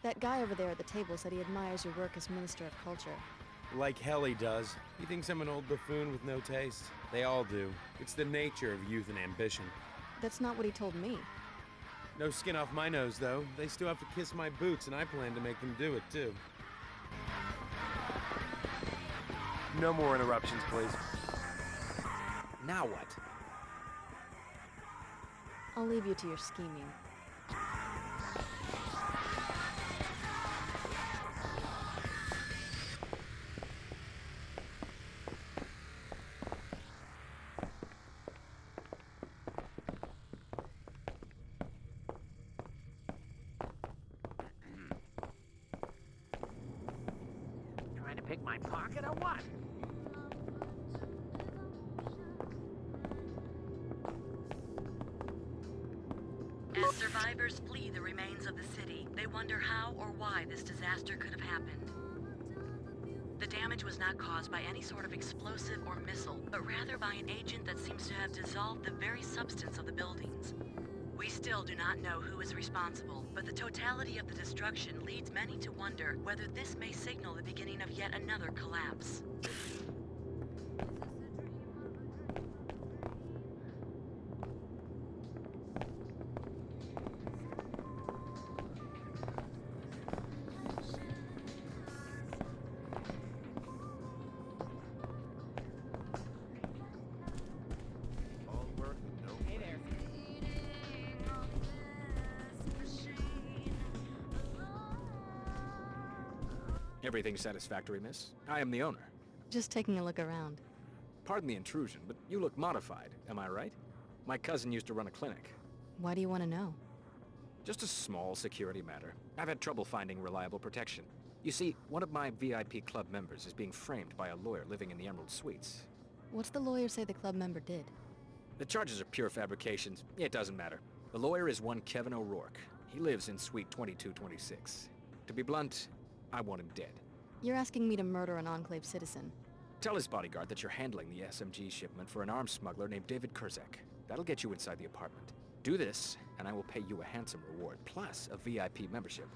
That guy over there at the table said he admires your work as Minister of Culture. Like hell he does. He thinks I'm an old buffoon with no taste. They all do. It's the nature of youth and ambition. That's not what he told me. No skin off my nose, though. They still have to kiss my boots, and I plan to make them do it, too. No more interruptions, please. Now what? I'll leave you to your scheming. Trying to pick my pocket or what? As survivors flee the remains of the city, they wonder how or why this disaster could have happened. The damage was not caused by any sort of explosive or missile, but rather by an agent that seems to have dissolved the very substance of the buildings. We still do not know who is responsible, but the totality of the destruction leads many to wonder whether this may signal the beginning of yet another collapse. Hey there. Everything satisfactory, miss? I am the owner. Just taking a look around. Pardon the intrusion, but you look modified, am I right? My cousin used to run a clinic. Why do you want to know? Just a small security matter. I've had trouble finding reliable protection. You see, one of my VIP club members is being framed by a lawyer living in the Emerald Suites. What's the lawyer say the club member did? The charges are pure fabrications. It doesn't matter. The lawyer is one Kevin O'Rourke. He lives in Suite 2226. To be blunt, I want him dead. You're asking me to murder an Enclave citizen. Tell his bodyguard that you're handling the SMG shipment for an arms smuggler named David Kurzek. That'll get you inside the apartment. Do this, and I will pay you a handsome reward, plus a VIP membership.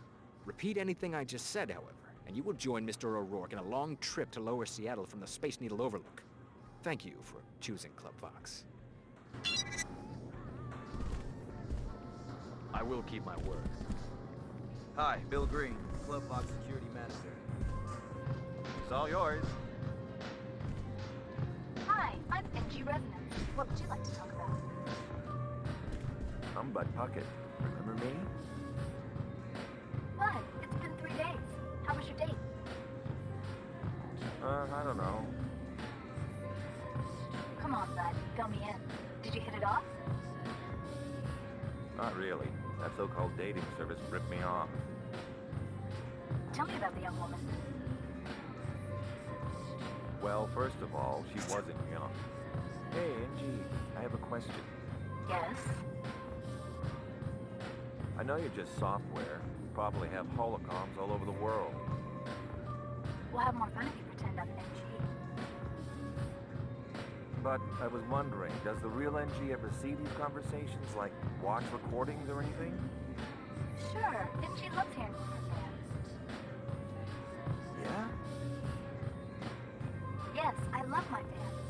Repeat anything I just said, however, and you will join Mr. O'Rourke in a long trip to Lower Seattle from the Space Needle Overlook. Thank you for choosing Club Vox. I will keep my word. Hi, Bill Green, Club Vox Security Manager. It's all yours. Hi, I'm NG Resonance. What would you like to talk about? I'm Bud Puckett. Remember me? What? It's been 3 days. How was your date? I don't know. Come on, bud. Fill me in. Did you hit it off? Not really. That so-called dating service ripped me off. Tell me about the young woman. Well, first of all, she wasn't young. Hey, Angie, I have a question. Yes? I know you're just software. You probably have holocoms all over the world. We'll have more fun if you pretend I'm an NG. But I was wondering, does the real NG ever see these conversations, like watch recordings or anything? Sure. NG loves hearing from her fans. Yeah? Yes, I love my fans.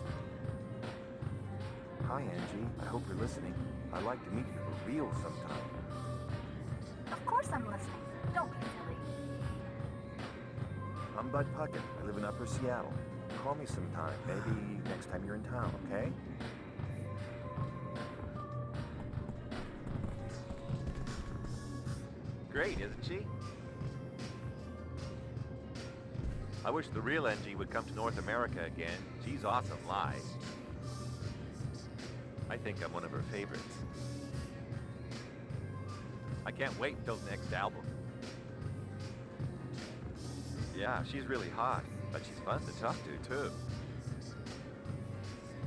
Hi, Angie. I hope you're listening. I'd like to meet you for real sometime. Of course I'm listening. Don't be silly. I'm Bud Puckett. I live in Upper Seattle. Call me sometime. Maybe next time you're in town, okay? Great, isn't she? I wish the real NG would come to North America again. She's awesome live. I think I'm one of her favorites. I can't wait until the next album. Yeah, she's really hot, but she's fun to talk to, too.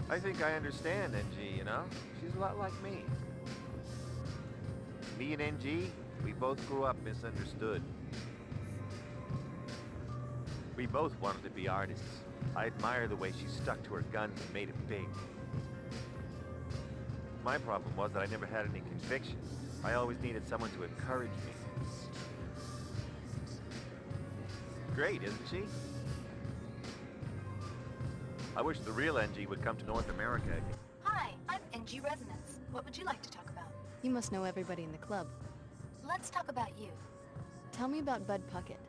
I think I understand NG, you know? She's a lot like me. Me and NG, we both grew up misunderstood. We both wanted to be artists. I admire the way she stuck to her guns and made it big. My problem was that I never had any conviction. I always needed someone to encourage me. Great, isn't she? I wish the real NG would come to North America again. Hi, I'm NG Resonance. What would you like to talk about? You must know everybody in the club. Let's talk about you. Tell me about Bud Puckett.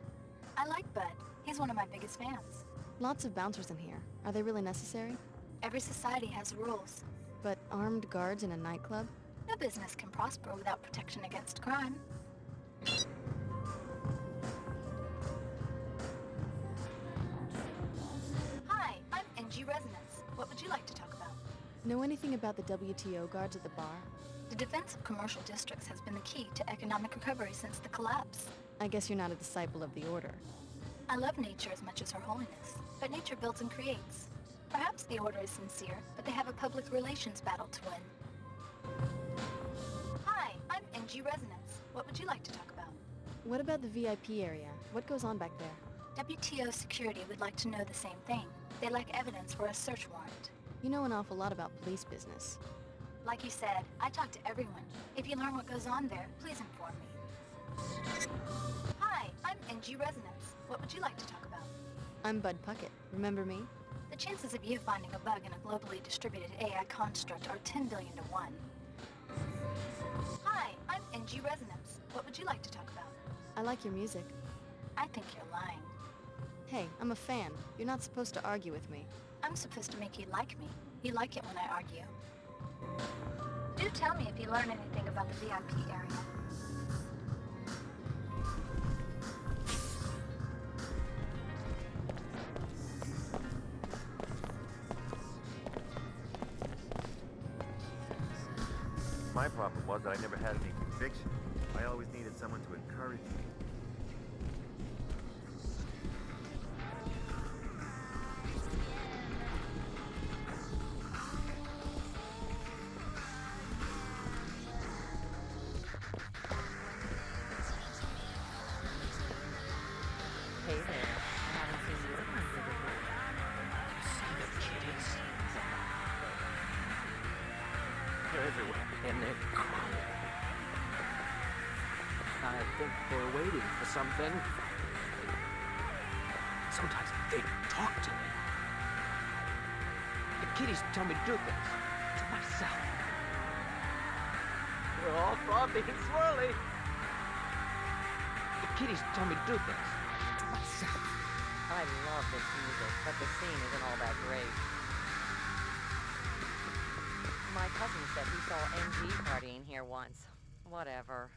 I like Bud. He's one of my biggest fans. Lots of bouncers in here. Are they really necessary? Every society has rules. But armed guards in a nightclub? No business can prosper without protection against crime. Hi, I'm NG Resonance. What would you like to talk about? Know anything about the WTO guards at the bar? The defense of commercial districts has been the key to economic recovery since the collapse. I guess you're not a disciple of the order. I love nature as much as Her Holiness, but nature builds and creates. Perhaps the order is sincere, but they have a public relations battle to win. Hi, I'm NG Resonance. What would you like to talk about? What about the VIP area? What goes on back there? WTO security would like to know the same thing. They lack evidence for a search warrant. You know an awful lot about police business. Like you said, I talk to everyone. If you learn what goes on there, please inform me. Hi, I'm NG Resonance. What would you like to talk about? I'm Bud Puckett. Remember me? The chances of you finding a bug in a globally distributed AI construct are 10 billion to 1. Hi, I'm NG Resonance. What would you like to talk about? I like your music. I think you're lying. Hey, I'm a fan. You're not supposed to argue with me. I'm supposed to make you like me. You like it when I argue. Do tell me if you learn anything about the VIP area. My problem was that I never had any conviction. I always needed someone to encourage me. Hey there. I haven't seen you around here before. See the kitties? They're everywhere. And they're crying. I think they're waiting for something. Sometimes they talk to me. The kitties tell me to do things to myself. We're all frothy and swirly. The kitties tell me to do things to myself. I love this music, but the scene isn't all that great. My cousin said he saw NG partying here once. Whatever.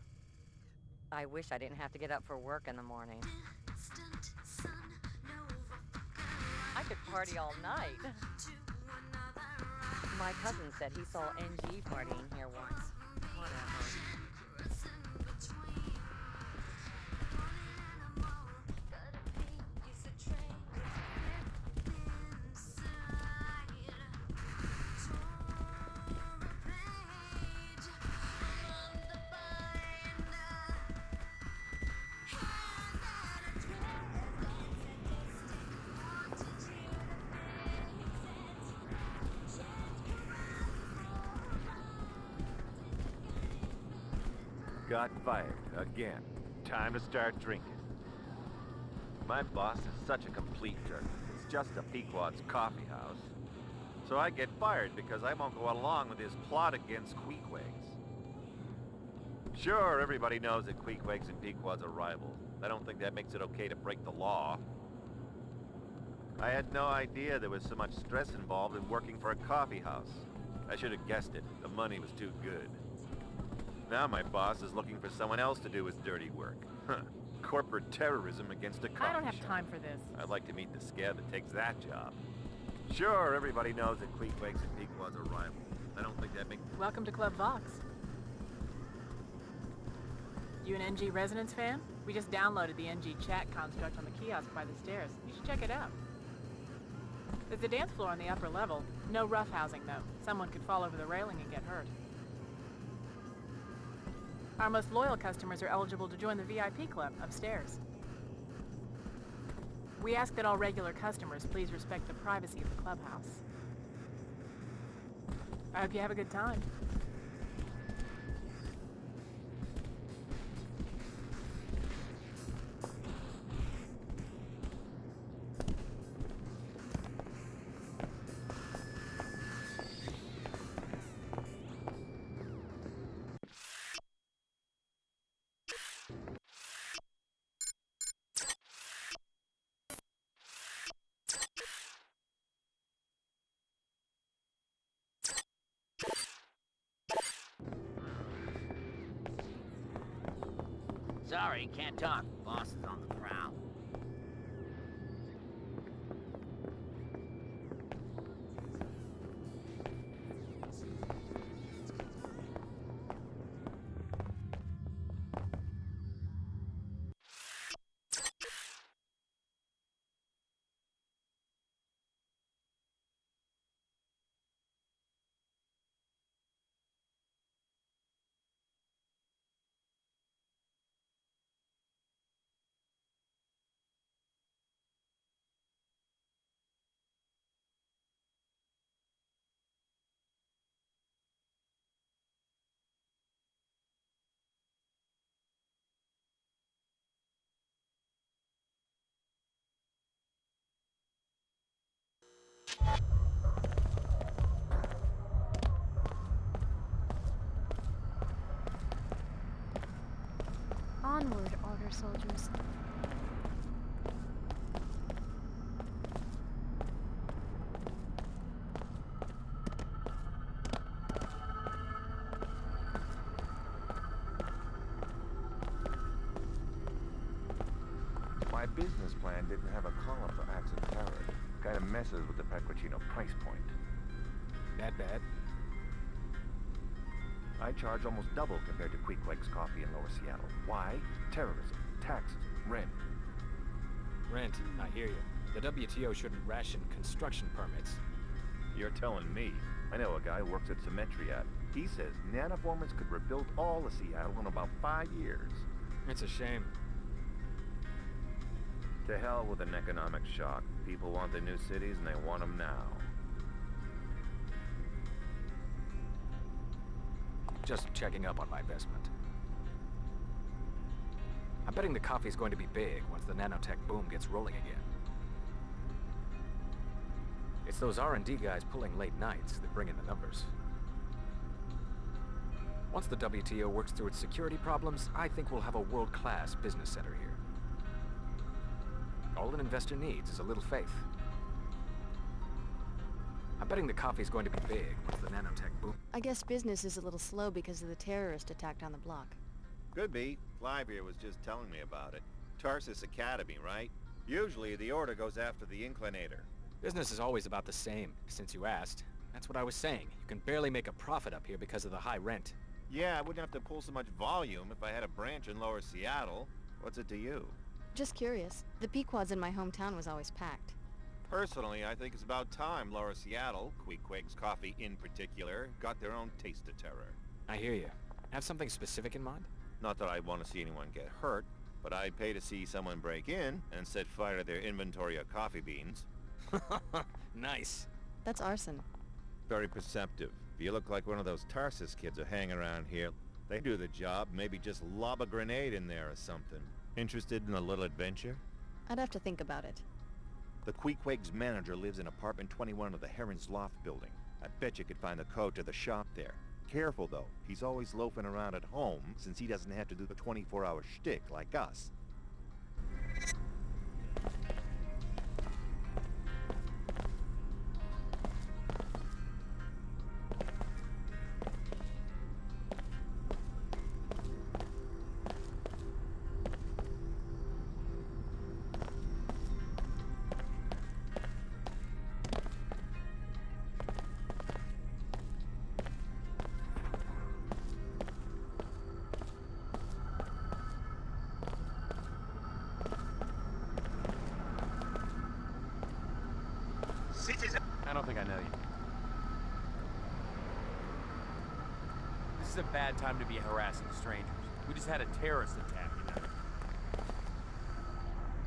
I wish I didn't have to get up for work in the morning. I could party all night. My cousin said he saw NG partying here once. Whatever. Got fired again. Time to start drinking. My boss is such a complete jerk. It's just a Pequod's coffee house. So I get fired because I won't go along with his plot against Queequegs. Sure, everybody knows that Queequegs and Pequods are rivals. I don't think that makes it okay to break the law. I had no idea there was so much stress involved in working for a coffee house. I should have guessed it. The money was too good. Now my boss is looking for someone else to do his dirty work. Huh. Corporate terrorism against a coffee I don't have shop. time for this. I'd like to meet the scab that takes that job. Sure, everybody knows that Queequegs and Pequods are rivals. I don't think that makes... Welcome to Club Vox. You an NG Resonance fan? We just downloaded the NG chat construct on the kiosk by the stairs. You should check it out. There's a dance floor on the upper level. No roughhousing, though. Someone could fall over the railing and get hurt. Our most loyal customers are eligible to join the VIP club upstairs. We ask that all regular customers please respect the privacy of the clubhouse. I hope you have a good time. Sorry, can't talk. Boss is on the prowl. Onward, order soldiers. My business plan didn't have a column for acts of terror. Kind of messes with the Pecorino price point. That bad? I charge almost double compared to Queequeg's Coffee in Lower Seattle. Why? Terrorism, taxes, rent. Rent, I hear you. The WTO shouldn't ration construction permits. You're telling me. I know a guy who works at Symmetriat. He says nanoformers could rebuild all of Seattle in about 5 years. It's a shame. To hell with an economic shock. People want the new cities and they want them now. Just checking up on my investment. I'm betting the coffee's going to be big once the nanotech boom gets rolling again. It's those R&D guys pulling late nights that bring in the numbers. Once the WTO works through its security problems, I think we'll have a world-class business center here. All an investor needs is a little faith. I'm betting the coffee's going to be big once the nanotech boom... I guess business is a little slow because of the terrorist attack on the block. Could be. Clive here was just telling me about it. Tarsus Academy, right? Usually the order goes after the inclinator. Business is always about the same, since you asked. That's what I was saying. You can barely make a profit up here because of the high rent. Yeah, I wouldn't have to pull so much volume if I had a branch in Lower Seattle. What's it to you? Just curious. The Pequod's in my hometown was always packed. Personally, I think it's about time Lower Seattle, Queequeg's Coffee in particular, got their own taste of terror. I hear you. Have something specific in mind? Not that I want to see anyone get hurt, but I'd pay to see someone break in and set fire to their inventory of coffee beans. Nice. That's arson. Very perceptive. If you look like one of those Tarsus kids who hang around here, they do the job, maybe just lob a grenade in there or something. Interested in a little adventure? I'd have to think about it. The Queequeg's manager lives in apartment 21 of the Heron's Loft building. I bet you could find the code to the shop there. Careful though, he's always loafing around at home since he doesn't have to do the 24-hour shtick like us. is a bad time to be harassing strangers. We just had a terrorist attack, you know.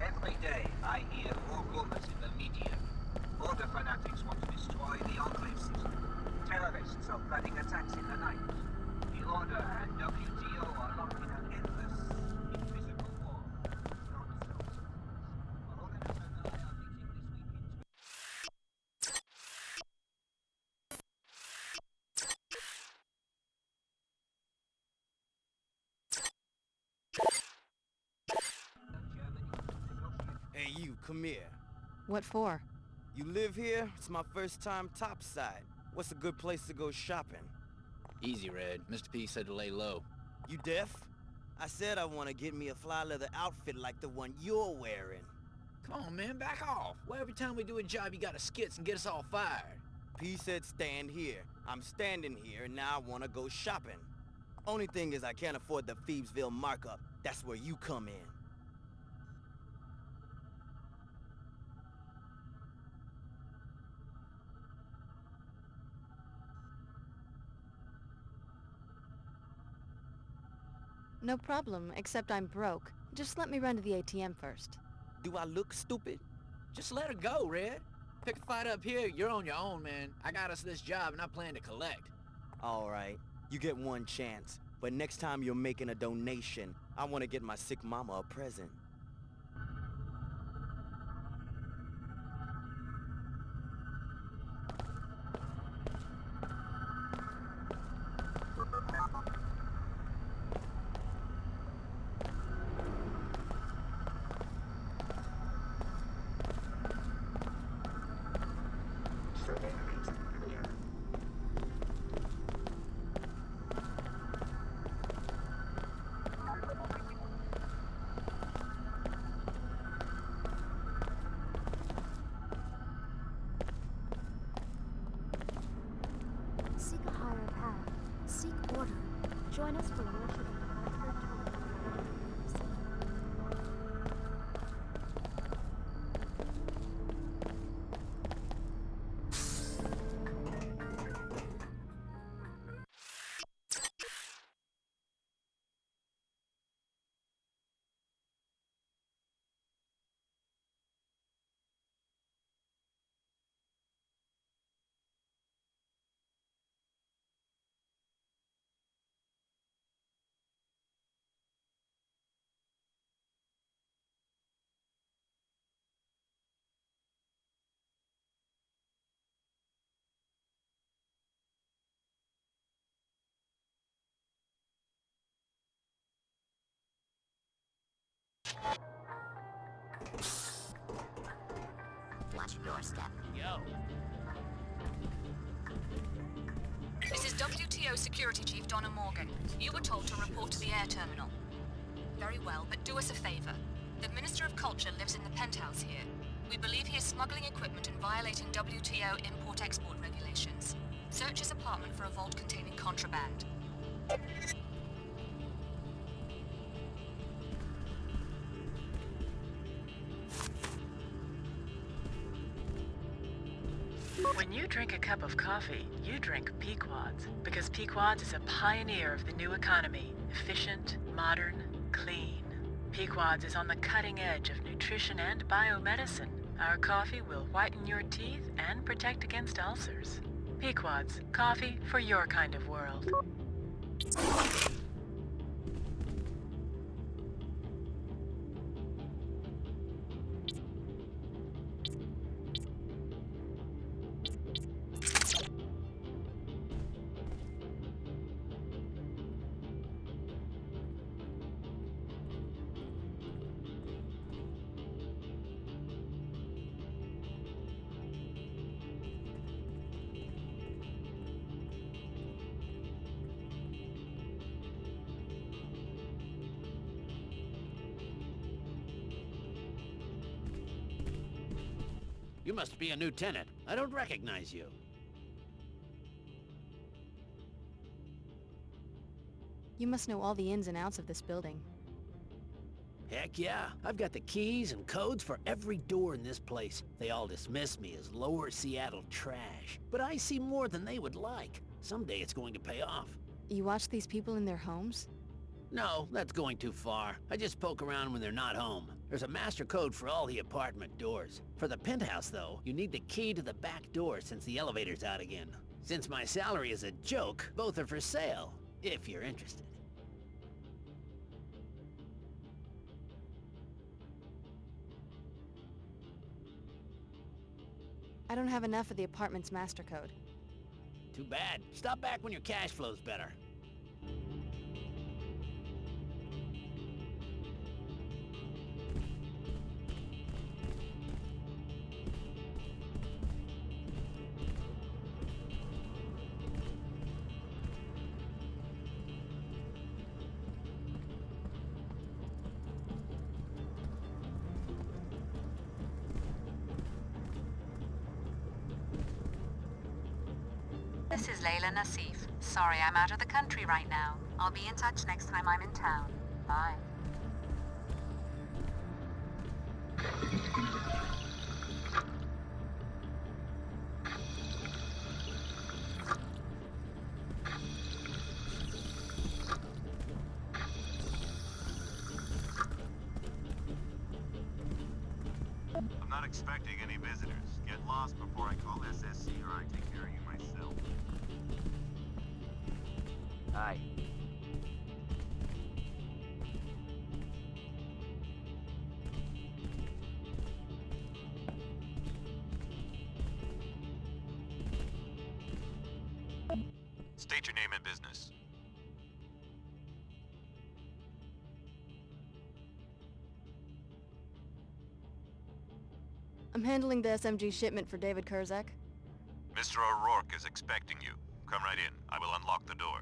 Every day, I hear more rumors in the media. Border fanatics want to destroy the Enclave system. Terrorists are planning attacks in the night. The Order and WTO are locked in an endless, invisible war. Non-stop. Organist and I are meeting this week in Hey, you, come here. What for? You live here? It's my first time topside. What's a good place to go shopping? Easy, Red. Mr. P said to lay low. You deaf? I said I want to get me a fly leather outfit like the one you're wearing. Come on, man, back off. Why every time we do a job, you gotta skits and get us all fired? P said stand here. I'm standing here, and now I want to go shopping. Only thing is I can't afford the Phoebesville markup. That's where you come in. No problem, except I'm broke. Just let me run to the ATM first. Do I look stupid? Just let her go, Red. Pick a fight up here, you're on your own, man. I got us this job and I plan to collect. All right, you get one chance. But next time you're making a donation, I want to get my sick mama a present. Seek a higher path. Seek order. Join us for worship and Watch your step. Yo. This is WTO Security Chief Donna Morgan. You were told to report to the air terminal. Very well, but do us a favor. The Minister of Culture lives in the penthouse here. We believe he is smuggling equipment and violating WTO import-export regulations. Search his apartment for a vault containing contraband. When you drink a cup of coffee, you drink Pequod's, because Pequod's is a pioneer of the new economy. Efficient, modern, clean. Pequod's is on the cutting edge of nutrition and biomedicine. Our coffee will whiten your teeth and protect against ulcers. Pequod's, coffee for your kind of world. You must be a new tenant. I don't recognize you. You must know all the ins and outs of this building. Heck yeah. I've got the keys and codes for every door in this place. They all dismiss me as lower Seattle trash. But I see more than they would like. Someday it's going to pay off. You watch these people in their homes? No, that's going too far. I just poke around when they're not home. There's a master code for all the apartment doors. For the penthouse, though, you need the key to the back door since the elevator's out again. Since my salary is a joke, both are for sale, if you're interested. I don't have enough of the apartment's master code. Too bad. Stop back when your cash flow's better. This is Layla Nassif. Sorry I'm out of the country right now. I'll be in touch next time I'm in town. Bye. I'm not expecting any visitors. Get lost before I call SSC or I take care of you myself. Hi. State your name and business. I'm handling the SMG shipment for David Kurzak. Mr. O'Rourke is expecting you. Come right in. I will unlock the door.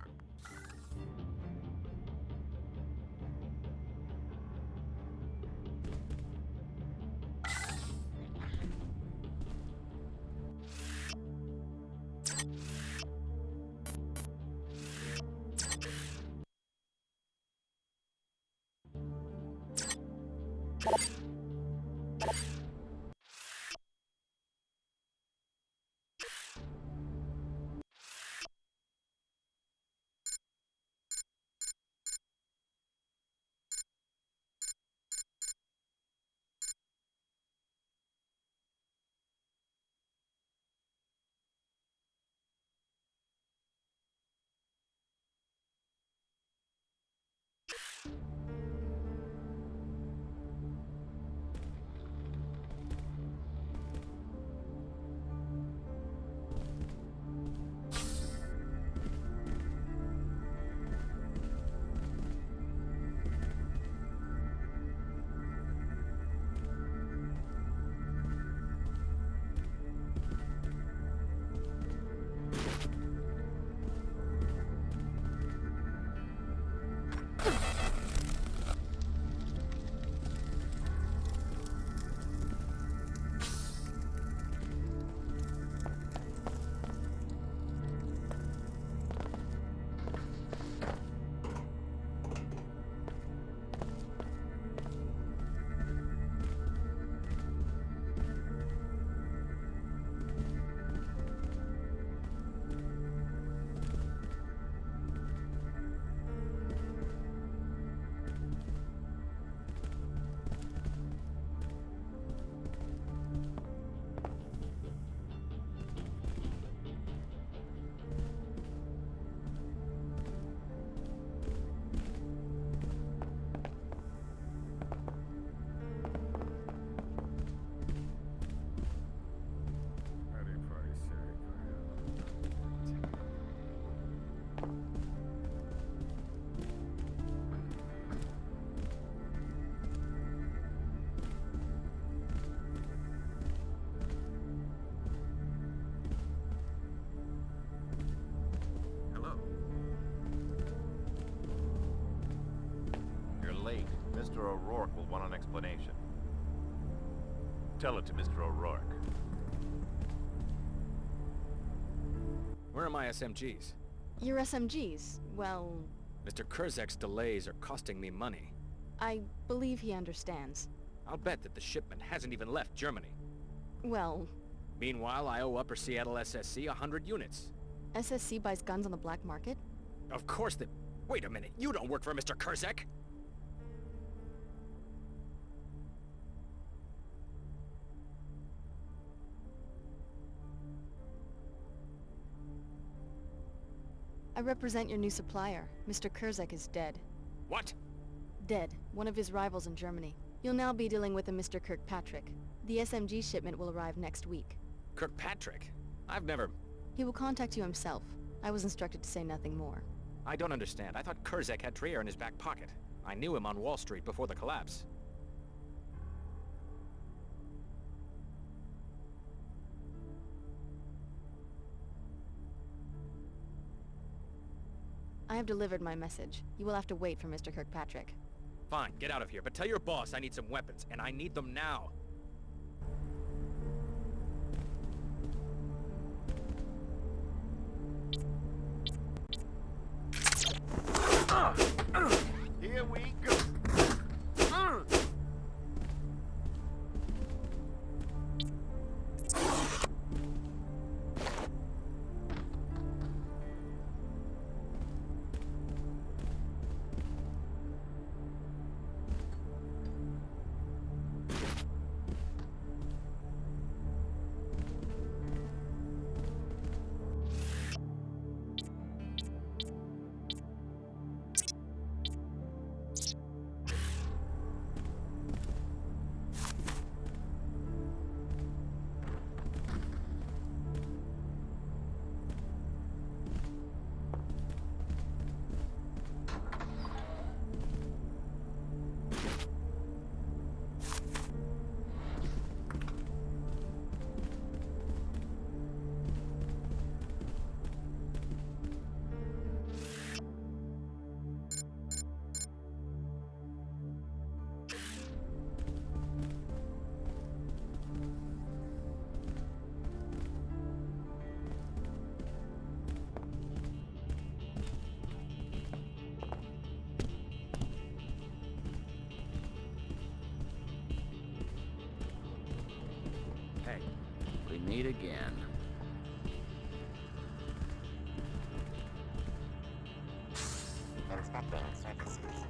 Mr. O'Rourke will want an explanation. Tell it to Mr. O'Rourke. Where are my SMGs? Your SMGs? Well... Mr. Kurzak's delays are costing me money. I believe he understands. I'll bet that the shipment hasn't even left Germany. Well... Meanwhile, I owe Upper Seattle SSC 100 units. SSC buys guns on the black market? Of course they... Wait a minute, you don't work for Mr. Kurzek! I represent your new supplier. Mr. Kurzek is dead. What? Dead. One of his rivals in Germany. You'll now be dealing with a Mr. Kirkpatrick. The SMG shipment will arrive next week. Kirkpatrick? I've never... He will contact you himself. I was instructed to say nothing more. I don't understand. I thought Kurzek had Trier in his back pocket. I knew him on Wall Street before the collapse. I have delivered my message. You will have to wait for Mr. Kirkpatrick. Fine, get out of here, but tell your boss I need some weapons, and I need them now. Here we go. Hey, we meet again. Inspecting surfaces.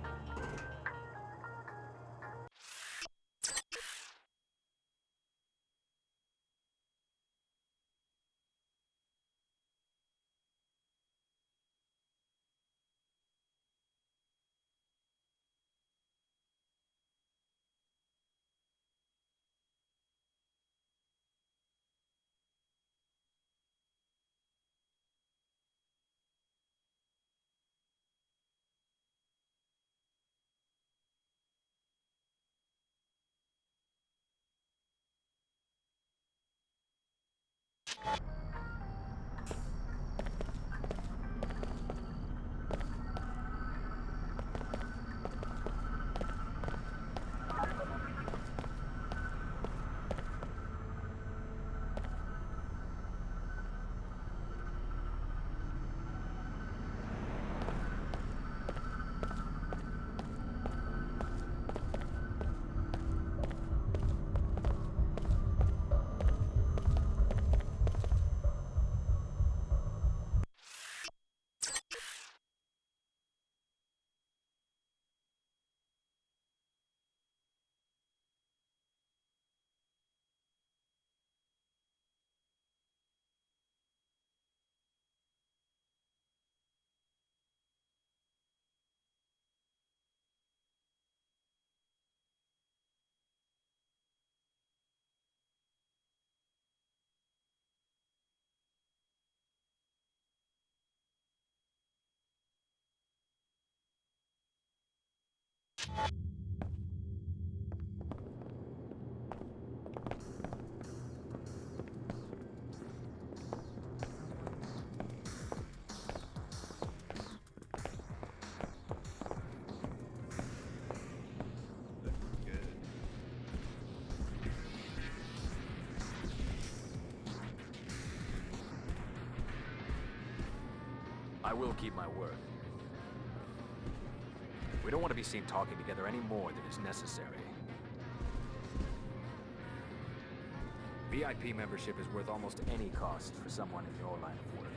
I will keep my word. We don't want to be seen talking together any more than is necessary. VIP membership is worth almost any cost for someone in your line of work.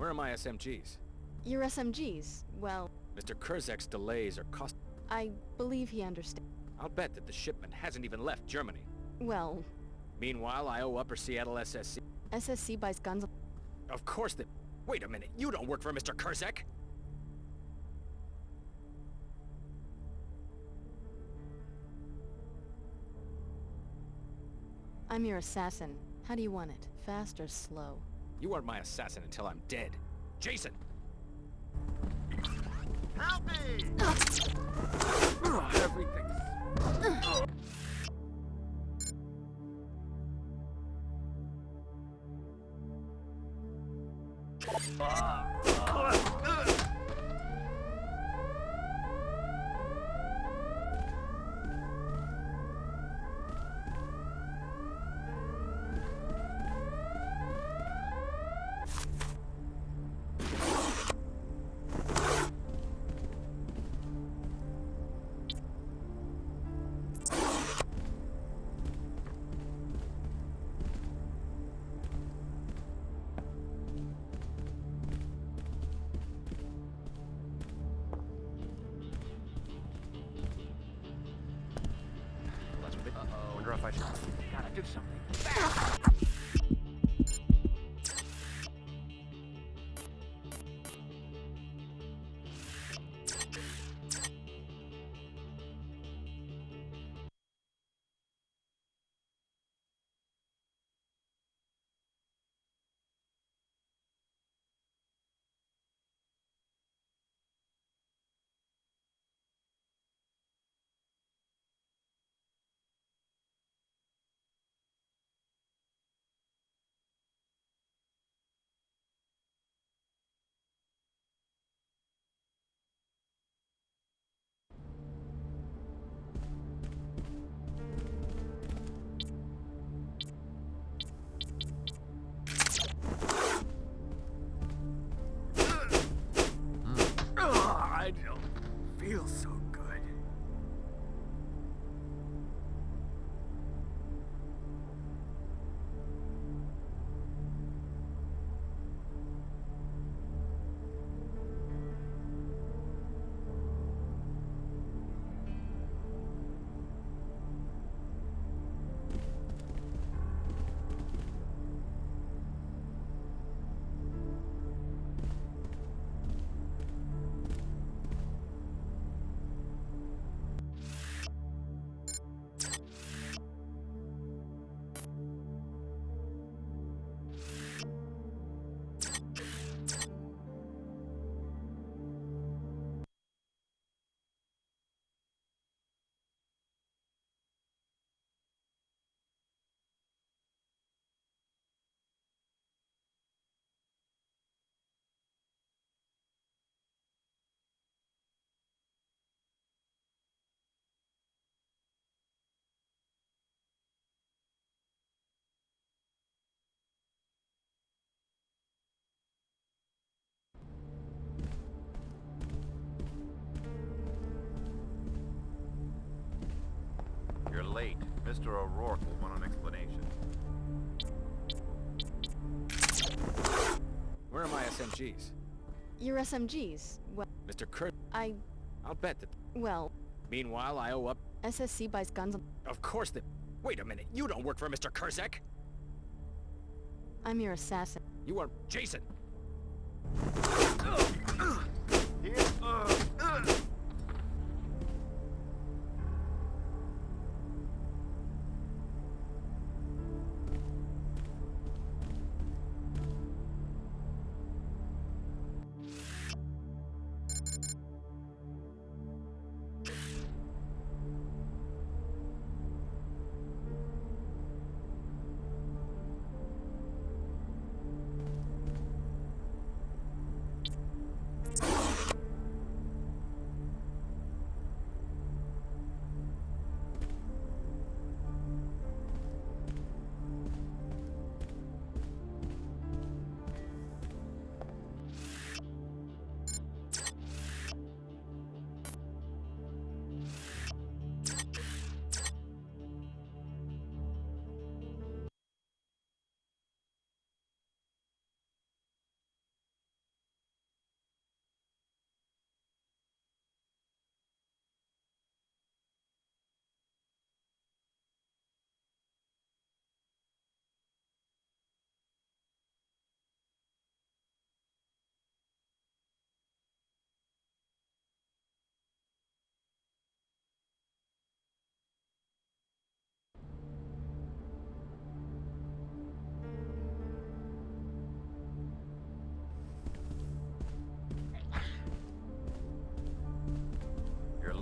Where are my SMGs? Your SMGs? Well, Mr. Kurzek's delays are cost... I believe he understands. I'll bet that the shipment hasn't even left Germany. Well... Meanwhile, I owe Upper Seattle SSC... SSC buys guns... Of course they... Wait a minute, you don't work for Mr. Kurzek? I'm your assassin. How do you want it? Fast or slow? You aren't my assassin until I'm dead. Jason! Help me! Everything. Wonder if I should... Gotta do something. I don't feel so good. You're late. Mr. O'Rourke will want an explanation. Where are my SMGs? Your SMGs? Well... Mr. Kurt... I'll bet that... Well... Meanwhile, I owe up... SSC buys guns... Of course they... Wait a minute, you don't work for Mr. Kurzek? I'm your assassin. You are... Jason!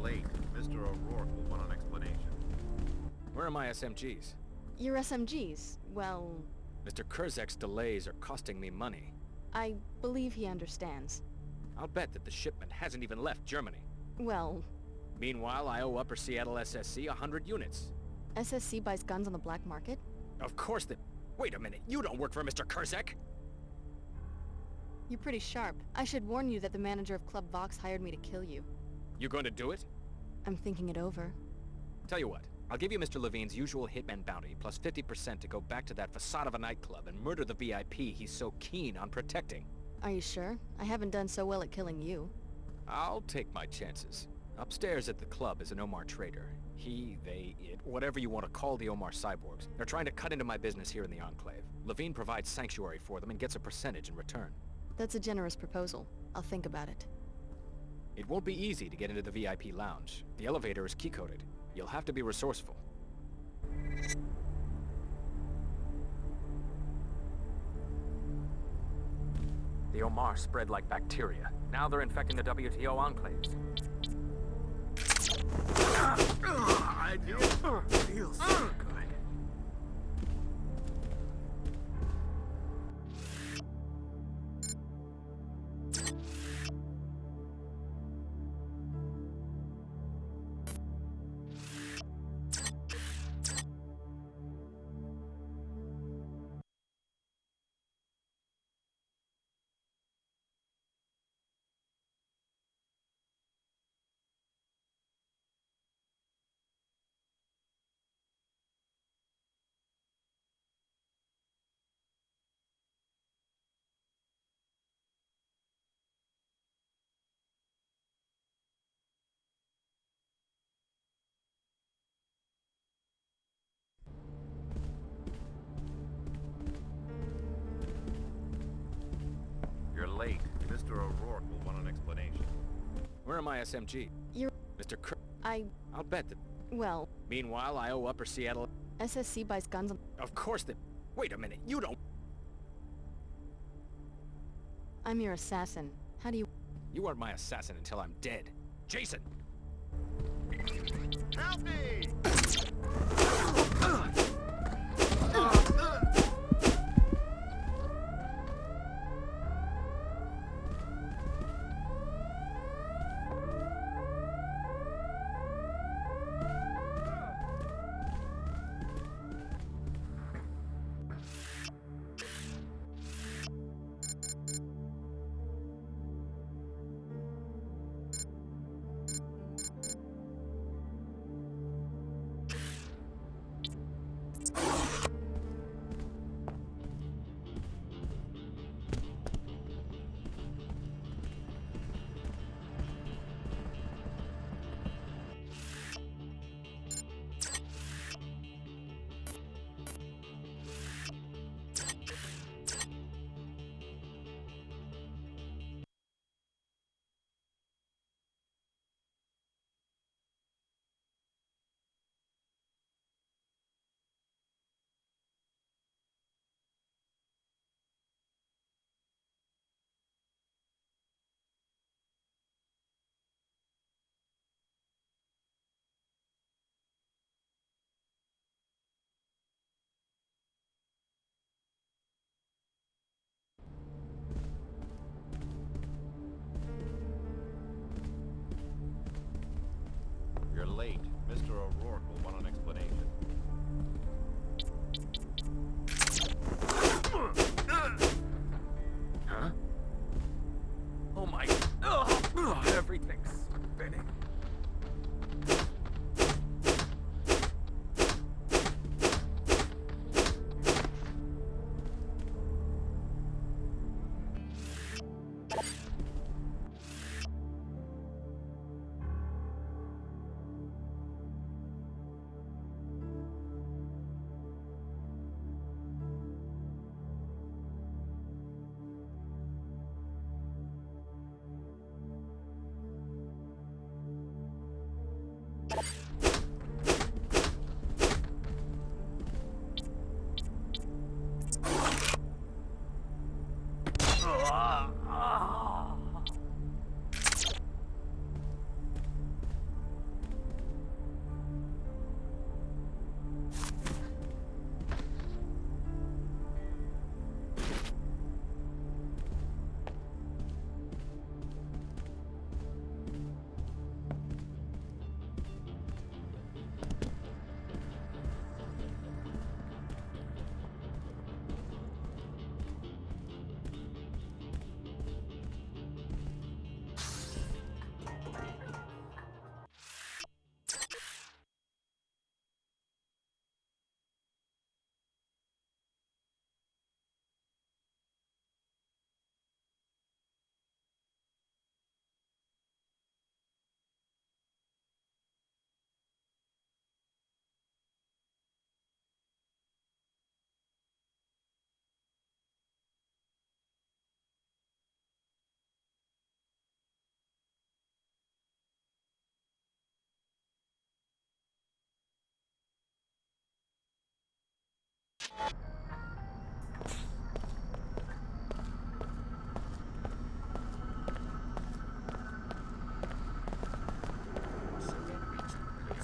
late. Mr. O'Rourke will want an explanation. Where are my SMGs? Your SMGs, well... Mr. Kurzek's delays are costing me money. I believe he understands. I'll bet that the shipment hasn't even left Germany. Well... Meanwhile, I owe Upper Seattle SSC 100 units. SSC buys guns on the black market? Of course they... Wait a minute, you don't work for Mr. Kurzek? You're pretty sharp. I should warn you that the manager of Club Vox hired me to kill you. You going to do it? I'm thinking it over. Tell you what, I'll give you Mr. Levine's usual hitman bounty, plus 50% to go back to that facade of a nightclub and murder the VIP he's so keen on protecting. Are you sure? I haven't done so well at killing you. I'll take my chances. Upstairs at the club is an Omar trader. He, they, it, whatever you want to call the Omar cyborgs. They're trying to cut into my business here in the Enclave. Levine provides sanctuary for them and gets a percentage in return. That's a generous proposal. I'll think about it. It won't be easy to get into the VIP lounge. The elevator is key-coded. You'll have to be resourceful. The Omar spread like bacteria. Now they're infecting the WTO Enclave. Feels so good. You're late. Mr. O'Rourke will want an explanation. Where are my SMG? You're... Mr. I'll bet that... Well... Meanwhile, I owe Upper Seattle... SSC buys guns on... Of course they... Wait a minute, you don't... I'm your assassin. How do you... You aren't my assassin until I'm dead. Jason! Help me!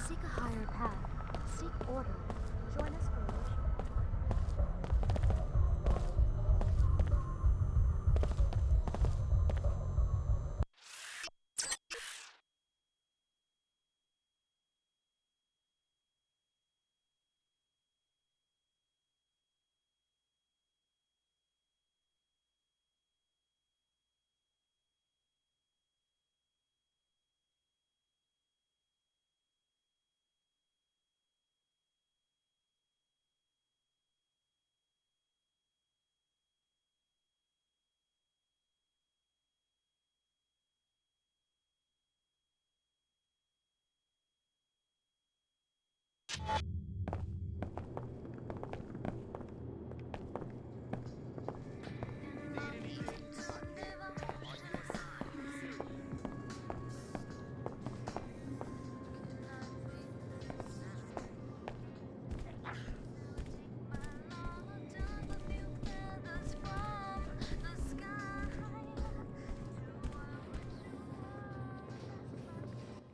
Seek a higher path. Seek order. Join us for worship.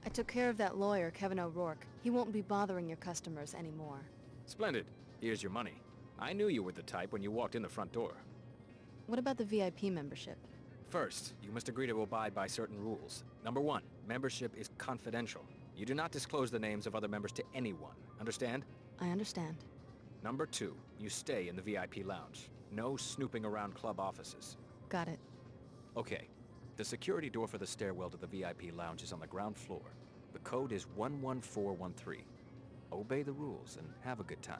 I took care of that lawyer, Kevin O'Rourke. He won't be bothering your customers anymore. Splendid. Here's your money. I knew you were the type when you walked in the front door. What about the VIP membership? First, you must agree to abide by certain rules. Number 1, membership is confidential. You do not disclose the names of other members to anyone. Understand? I understand. Number 2, you stay in the VIP lounge. No snooping around club offices. Got it. Okay. The security door for the stairwell to the VIP lounge is on the ground floor. The code is 11413. Obey the rules and have a good time.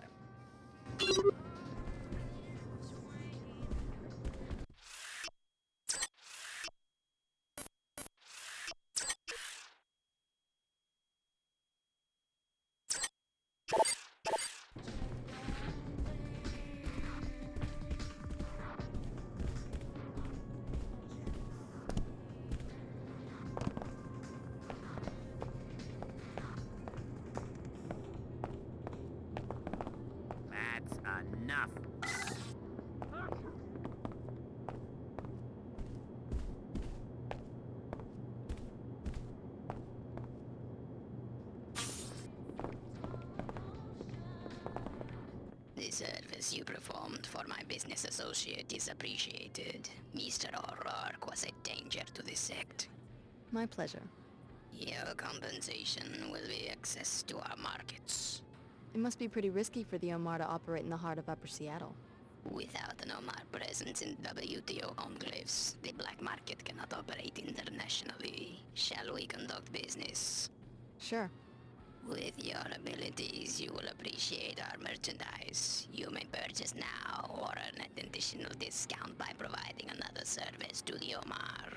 That's enough. The service you performed for my business associate is appreciated. Mr. O'Rourke was a danger to the sect. My pleasure. Your compensation will be access to our markets. It must be pretty risky for the Omar to operate in the heart of Upper Seattle. Without an Omar presence in WTO enclaves, the black market cannot operate internationally. Shall we conduct business? Sure. With your abilities, you will appreciate our merchandise. You may purchase now or earn an additional discount by providing another service to the Omar.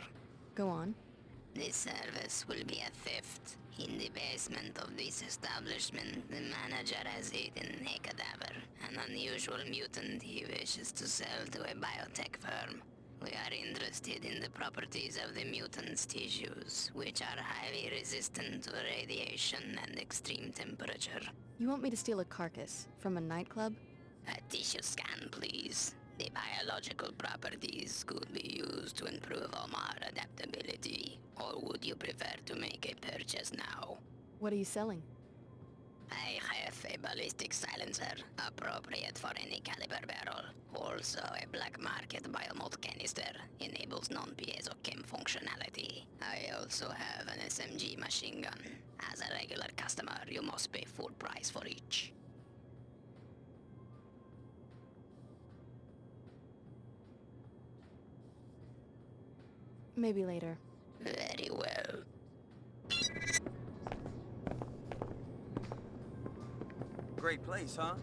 Go on. This service will be a theft. In the basement of this establishment, the manager has hidden a cadaver, an unusual mutant he wishes to sell to a biotech firm. We are interested in the properties of the mutant's tissues, which are highly resistant to radiation and extreme temperature. You want me to steal a carcass from a nightclub? A tissue scan, please. The biological properties could be used to improve Omar adaptability. Or would you prefer to make a purchase now? What are you selling? I have a ballistic silencer, appropriate for any caliber barrel. Also, a black market biomult canister, enables non-piezo chem functionality. I also have an SMG machine gun. As a regular customer, you must pay full price for each. Maybe later. Very well. Great place, huh?